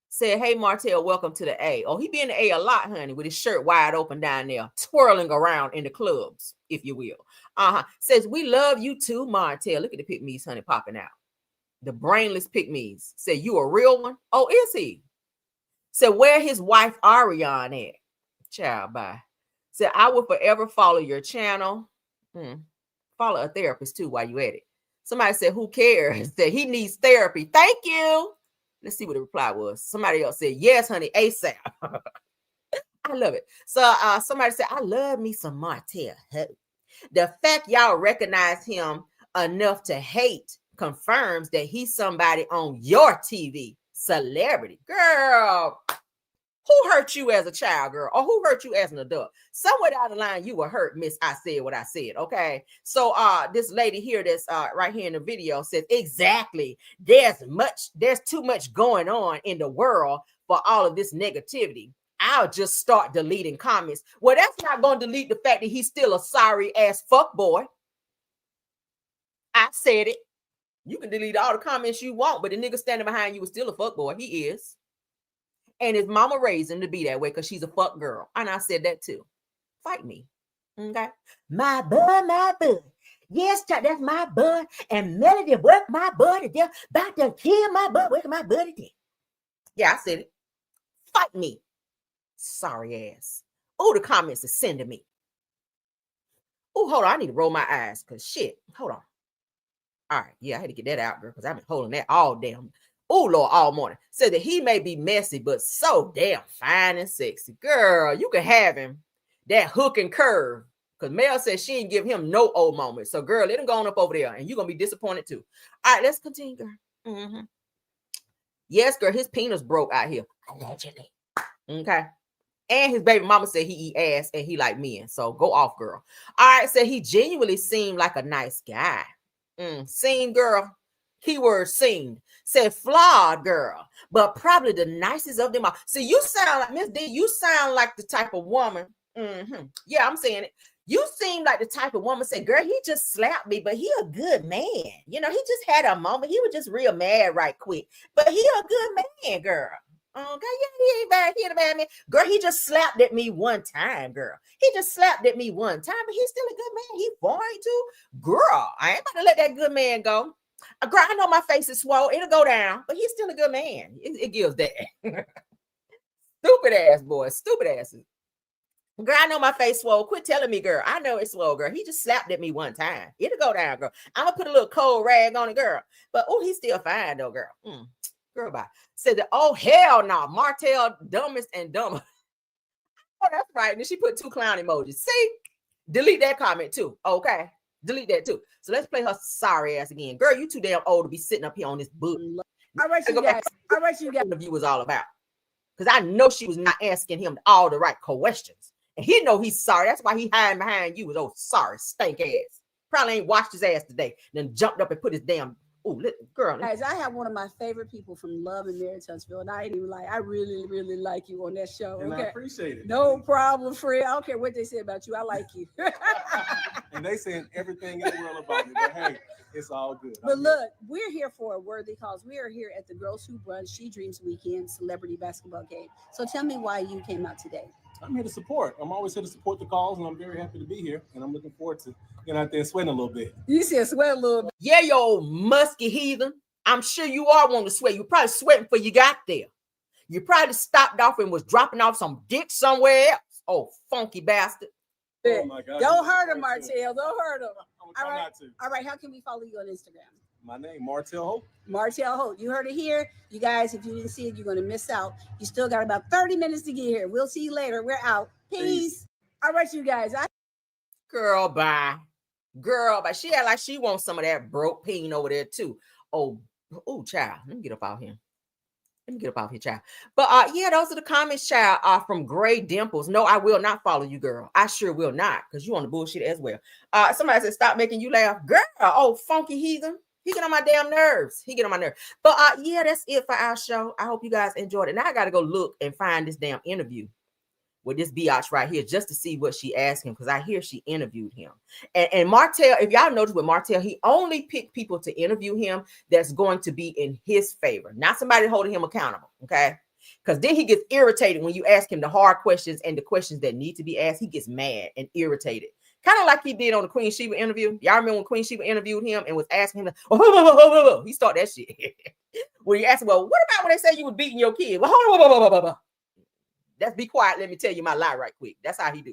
Said, hey, Martell, welcome to the A. Oh, he be in the A a lot, honey, with his shirt wide open down there, twirling around in the clubs, if you will. Says, we love you too, Martell. Look at the pick-me's, honey, popping out. The brainless pick-me's. Said, you a real one? Oh, is he? Said, where his wife Ariane at? Child, bye. Said, I will forever follow your channel. Follow a therapist too while you at it. Somebody said, who cares? Said he needs therapy. Thank you. Let's see what the reply was. Somebody else said, yes, honey, ASAP. I love it. So somebody said, I love me some Martell. The fact y'all recognize him enough to hate confirms that he's somebody on your TV. Celebrity. Girl, who hurt you as a child, girl? Or who hurt you as an adult? Somewhere down the line, you were hurt, miss. I said what I said, okay? So this lady here that's right here in the video says, exactly. There's too much going on in the world for all of this negativity. I'll just start deleting comments. Well, that's not going to delete the fact that he's still a sorry ass fuck boy. I said it. You can delete all the comments you want, but the nigga standing behind you is still a fuck boy. He is. And his mama raised him to be that way because she's a fuck girl. And I said that too. Fight me. Okay. My bud. Yes, that's my bud. And Melody worked my bud to death. About to kill my bud. Working my bud to death. Yeah, I said it. Fight me. Sorry ass. Oh, the comments are sending me. Oh, hold on. I need to roll my eyes because shit. Hold on. All right. Yeah, I had to get that out, girl, because I've been holding that all damn. Oh, Lord, all morning. Said that he may be messy, but so damn fine and sexy. Girl, you can have him. That hook and curve. Because Mel said she didn't give him no old moments. So, girl, let him go on up over there. And you're going to be disappointed, too. All right, let's continue, girl. Mm-hmm. Yes, girl, his penis broke out here. Allegedly. Okay. And his baby mama said he eat ass and he like men. So go off, girl. All right, said he genuinely seemed like a nice guy. Seen, girl. Keyword seen. Said flawed, girl. But probably the nicest of them all. See, you sound like, Miss D, you sound like the type of woman. Yeah, I'm saying it. You seem like the type of woman say, girl, he just slapped me, but he a good man. You know, he just had a moment. He was just real mad right quick. But he a good man, girl. Okay, yeah, he ain't bad. He ain't a bad man. Girl, he just slapped at me one time, girl. He just slapped at me one time, but he's still a good man. He boring too. Girl, I ain't about to let that good man go. Girl, I know my face is swole. It'll go down, but he's still a good man. It gives that. Stupid ass boy. Stupid asses. Girl, I know my face swole. Quit telling me, girl. I know it's swole, girl. He just slapped at me one time. It'll go down, girl. I'm going to put a little cold rag on it, girl. But, oh, he's still fine, though, girl. Girl, bye. Said that, oh, hell no. Martell, dumbest and dumber. Oh, that's right. And then she put 2 clown emojis. See? Delete that comment, too. Okay? Delete that, too. So let's play her sorry ass again. Girl, you too damn old to be sitting up here on this book. All right, you guys. All right, you guys. The view was all about. Because I know she was not asking him all the right questions. And he know he's sorry. That's why he hiding behind you with those sorry stink ass. Probably ain't washed his ass today. Then jumped up and put his damn girl. Guys, I have one of my favorite people from Love and Marriage Huntsville, and I ain't even like. I really, really like you on that show. And okay? I appreciate it. No problem, Fred. I don't care what they say about you. I like you. And they saying everything in the world about me, but hey, it's all good. But look, we're here for a worthy cause. We are here at the Girls Who Brunch She Dreams Weekend celebrity basketball game. So tell me why you came out today. I'm here to support. I'm always here to support the cause, and I'm very happy to be here. And I'm looking forward to getting out there and sweating a little bit. You said sweat a little bit. Yeah, you old musky heathen. I'm sure you are wanting to sweat. You're probably sweating before you got there. You probably stopped off and was dropping off some dick somewhere else. Oh, funky bastard. Oh my God. Don't hurt him, Martell. Don't hurt him. I'm trying not to. All right. How can we follow you on Instagram? My name, Martell Holt. Martell Holt. You heard it here. You guys, if you didn't see it, you're going to miss out. You still got about 30 minutes to get here. We'll see you later. We're out. Peace. All right, you guys. Girl, bye. Girl, but she act like she wants some of that broke peen over there too. Oh, child. Let me get up out here. Child. But yeah, those are the comments, child, from Gray Dimples. No, I will not follow you, girl. I sure will not, because you on the bullshit as well. Somebody said, stop making you laugh. Girl, oh, funky heathen. He get on my damn nerves. But yeah, that's it for our show. I hope you guys enjoyed it. Now I got to go look and find this damn interview with this biatch right here just to see what she asked him, because I hear she interviewed him. And Martell, if y'all notice with Martell, he only picked people to interview him that's going to be in his favor, not somebody holding him accountable, okay? Because then he gets irritated when you ask him the hard questions and the questions that need to be asked. He gets mad and irritated. Kind of like he did on the Queen Sheba interview. Y'all remember when Queen Sheba interviewed him and was asking him, he started that shit. When you asked him, well, what about when they say you was beating your kid? Well, let's be quiet. Let me tell you my lie right quick. That's how he do.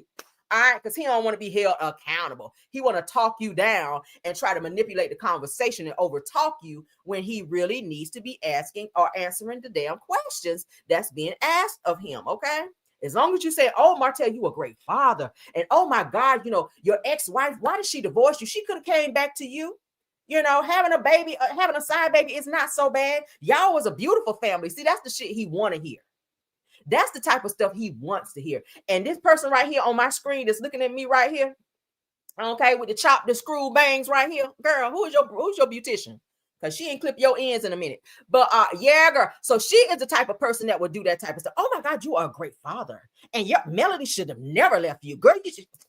All right, because he don't want to be held accountable. He want to talk you down and try to manipulate the conversation and overtalk you when he really needs to be asking or answering the damn questions that's being asked of him, okay? As long as you say, oh, Martell, you a great father. And oh my God, you know, your ex-wife, why did she divorce you? She could have came back to you. You know, having a baby, having a side baby is not so bad. Y'all was a beautiful family. See, that's the shit he want to hear. That's the type of stuff he wants to hear. And this person right here on my screen that's looking at me right here, okay, with the screw bangs right here, girl, who's your beautician? Because she ain't clip your ends in a minute. But yeah, girl. So she is the type of person that would do that type of stuff. Oh my God, you are a great father. And your Melody should have never left you. Girl,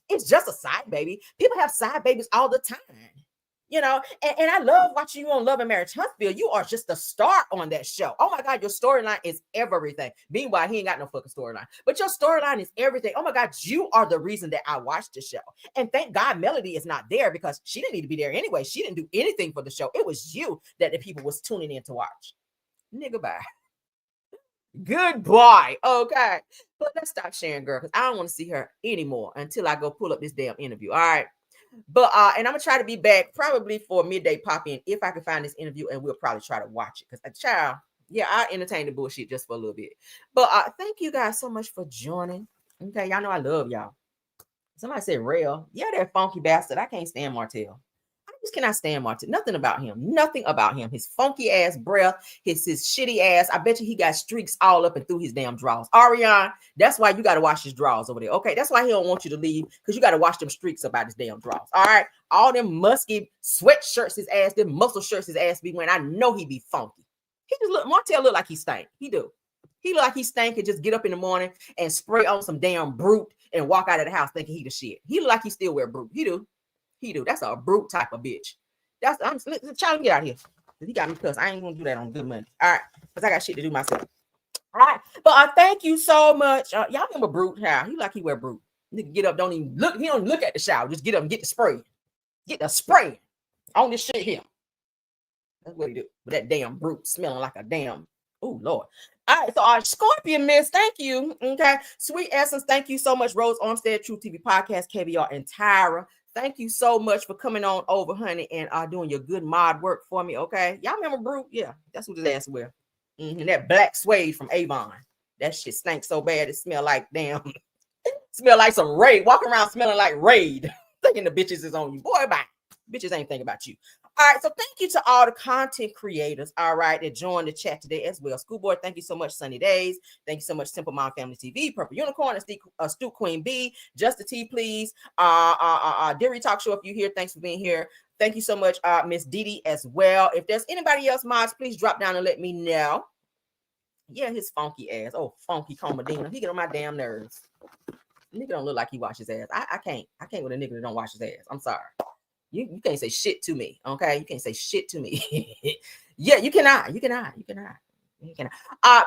it's just a side baby. People have side babies all the time. You know, and I love watching you on Love and Marriage Huntsville. You are just a star on that show. Oh my God, your storyline is everything. Meanwhile, he ain't got no fucking storyline. But your storyline is everything. Oh my God, you are the reason that I watched the show. And thank God Melody is not there, because she didn't need to be there anyway. She didn't do anything for the show. It was you that the people was tuning in to watch. Nigga, bye. Goodbye. Okay. But let's stop sharing, girl, because I don't want to see her anymore until I go pull up this damn interview. All right. But and I'm gonna try to be back probably for midday pop-in if I can find this interview, and we'll probably try to watch it. Because child, yeah, I entertain the bullshit just for a little bit. But thank you guys so much for joining. Okay, y'all know I love y'all. Somebody said Rail. Yeah, that funky bastard. I can't stand Martell. I just cannot stand Martell. Nothing about him. Nothing about him. His funky ass breath, his shitty ass. I bet you he got streaks all up and through his damn drawers. Ariane, that's why you got to wash his drawers over there. Okay, that's why he don't want you to leave, because you got to wash them streaks about his damn drawers. All right, all them musky sweatshirts his ass, them muscle shirts his ass be wearing. I know he be funky. He just look. Martell look like he stank. He do. He look like he stank and just get up in the morning and spray on some damn Brute and walk out of the house thinking he the shit. He look like he still wear Brute. He do. He do. That's a Brute type of bitch. I'm trying to get out of here. He got me cussed. I ain't gonna do that on Good Monday. All right, because I got shit to do myself. All right, but thank you so much. Y'all remember Brute? How he like he wear Brute. Nigga get up, don't even look. He don't look at the shower. Just get up and get the spray. Get the spray on this shit here. That's what he do with that damn Brute smelling like a damn. Oh Lord. All right, so our Scorpion Miss, thank you. Okay, Sweet Essence, thank you so much. Rose Armstead, True TV Podcast, KBR, and Tyra. Thank you so much for coming on over, honey, and doing your good mod work for me. Okay, y'all remember Brute? Yeah, that's what his ass wear. And that black suede from Avon. That shit stank so bad it smell like damn. Smell like some Raid. Walk around smelling like Raid. Thinking the bitches is on you. Boy, bye. Bitches ain't thinking about you. All right, so thank you to all the content creators, all right, that joined the chat today as well. Schoolboy, thank you so much. Sunny Days, thank you so much. Simple Mom Family TV, Purple Unicorn, Astute Queen B, Just a T, please. Deary Talk Show, if you're here, thanks for being here. Thank you so much, Miss Didi as well. If there's anybody else, mods, please drop down and let me know. Yeah, his funky ass. Oh, funky Comadina. He get on my damn nerves. Nigga don't look like he washes his ass. I can't with a nigga that don't wash his ass. I'm sorry. You can't say shit to me, okay? You can't say shit to me. Yeah, you cannot.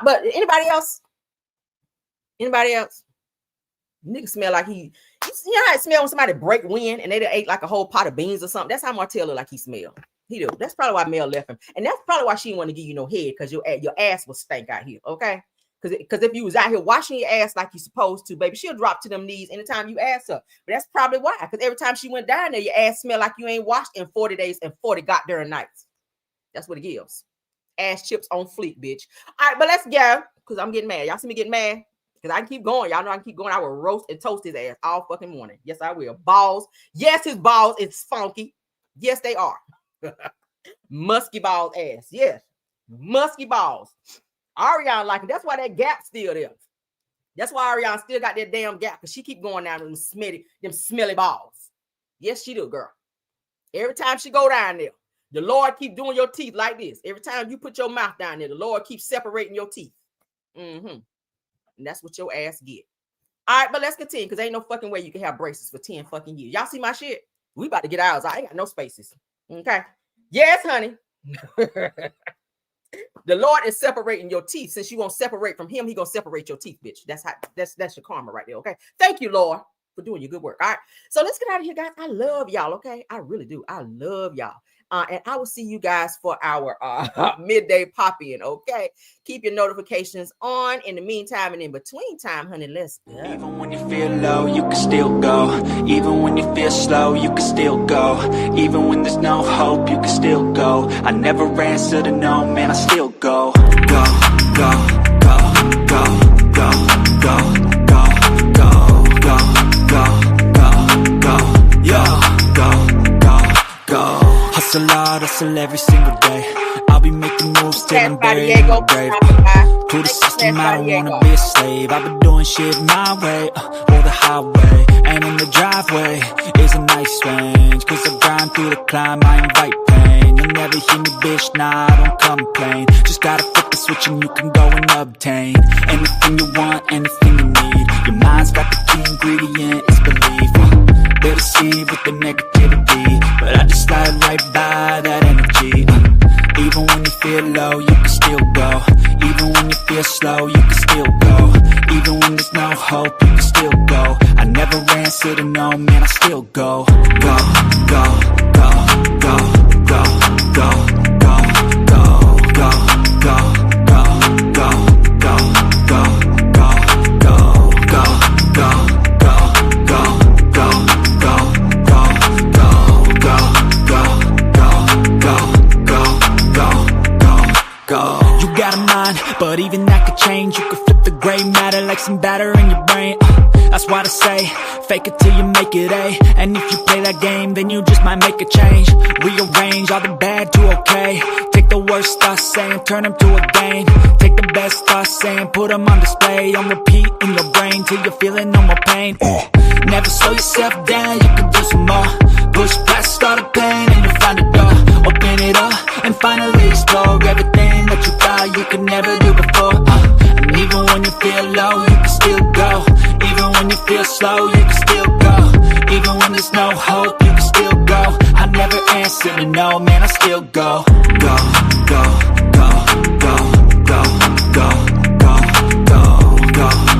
But anybody else? Anybody else? Nigga smell like you know how it smell when somebody break wind and they done ate like a whole pot of beans or something? That's how Martell look like he smell. He do. That's probably why Mel left him. And that's probably why she didn't want to give you no head, because your ass will stink out here, okay? Because if you was out here washing your ass like you supposed to, baby, she'll drop to them knees anytime you ask her. But that's probably why. Because every time she went down there, your ass smelled like you ain't washed in 40 days and 40 goddamn nights. That's what it gives. Ass chips on fleek, bitch. All right, but let's go. Because I'm getting mad. Y'all see me getting mad? Because I can keep going. Y'all know I can keep going. I will roast and toast his ass all fucking morning. Yes, I will. Balls. Yes, his balls is funky. Yes, they are. Musky balls ass. Yes. Musky balls. Ariane like it. That's why that gap still there. That's why Ariane still got that damn gap, because she keep going down them smelly balls. Yes, she do, girl. Every time she go down there, the Lord keep doing your teeth like this. Every time you put your mouth down there, the Lord keeps separating your teeth. And that's what your ass get. All right, but let's continue, because ain't no fucking way you can have braces for 10 fucking years. Y'all see my shit? We about to get ours. I ain't got no spaces. Okay. Yes, honey. The Lord is separating your teeth. Since you won't separate from him, he gonna separate your teeth, bitch. That's your karma right there. Okay. Thank you, Lord, for doing your good work. All right. So let's get out of here, guys. I love y'all. Okay. I really do. I love y'all. And I will see you guys for our midday pop-in. Okay. Keep your notifications on. In the meantime and in between time, honey, let's go. Even when you feel low, you can still go. Even when you feel slow, you can still go. Even when there's no hope, you can still go. I never answer to no, man, I still go. Go, go, go, go, go, go, go, go, go, go, go, go, yo, go, go. Hustle hard, hustle every single day. I'll be making moves till I'm buried in my grave. To the system, I don't wanna be a slave. I've been doing shit my way, or the highway. And in the driveway is a nice range, cause I grind through the climb, I invite pain. You'll never hear me, bitch, nah, I don't complain. Just gotta flip the switch and you can go and obtain anything you want, anything you need. Your mind's got the key ingredient, it's belief. They'll deceive with the negativity, but I just slide right by that energy. Even when you feel low, you can still go. Even when you feel slow, you can still go. Even when there's no hope, you can still go. I never answer to no, man, I still go. Go, go, go, go, go, go, go, go, go, go, go, go, go. gray matter like some batter in your brain. That's why I say, fake it till you make it A. And if you play that game, then you just might make a change. Rearrange all the bad to okay. Take the worst thoughts saying, turn them to a game. Take the best thoughts saying, put them on display. On repeat in your brain till you're feeling no more pain. Never slow yourself down, you can do some more. Push past all the pain and you'll find a door. Open it up and finally explore everything that you thought you could never do before. And even when you feel low, you can still go. Even when you feel slow, you can still go. Even when there's no hope, you can still go. I never answer to no, man, I still go. Go, go, go, go, go, go, go, go, go, go.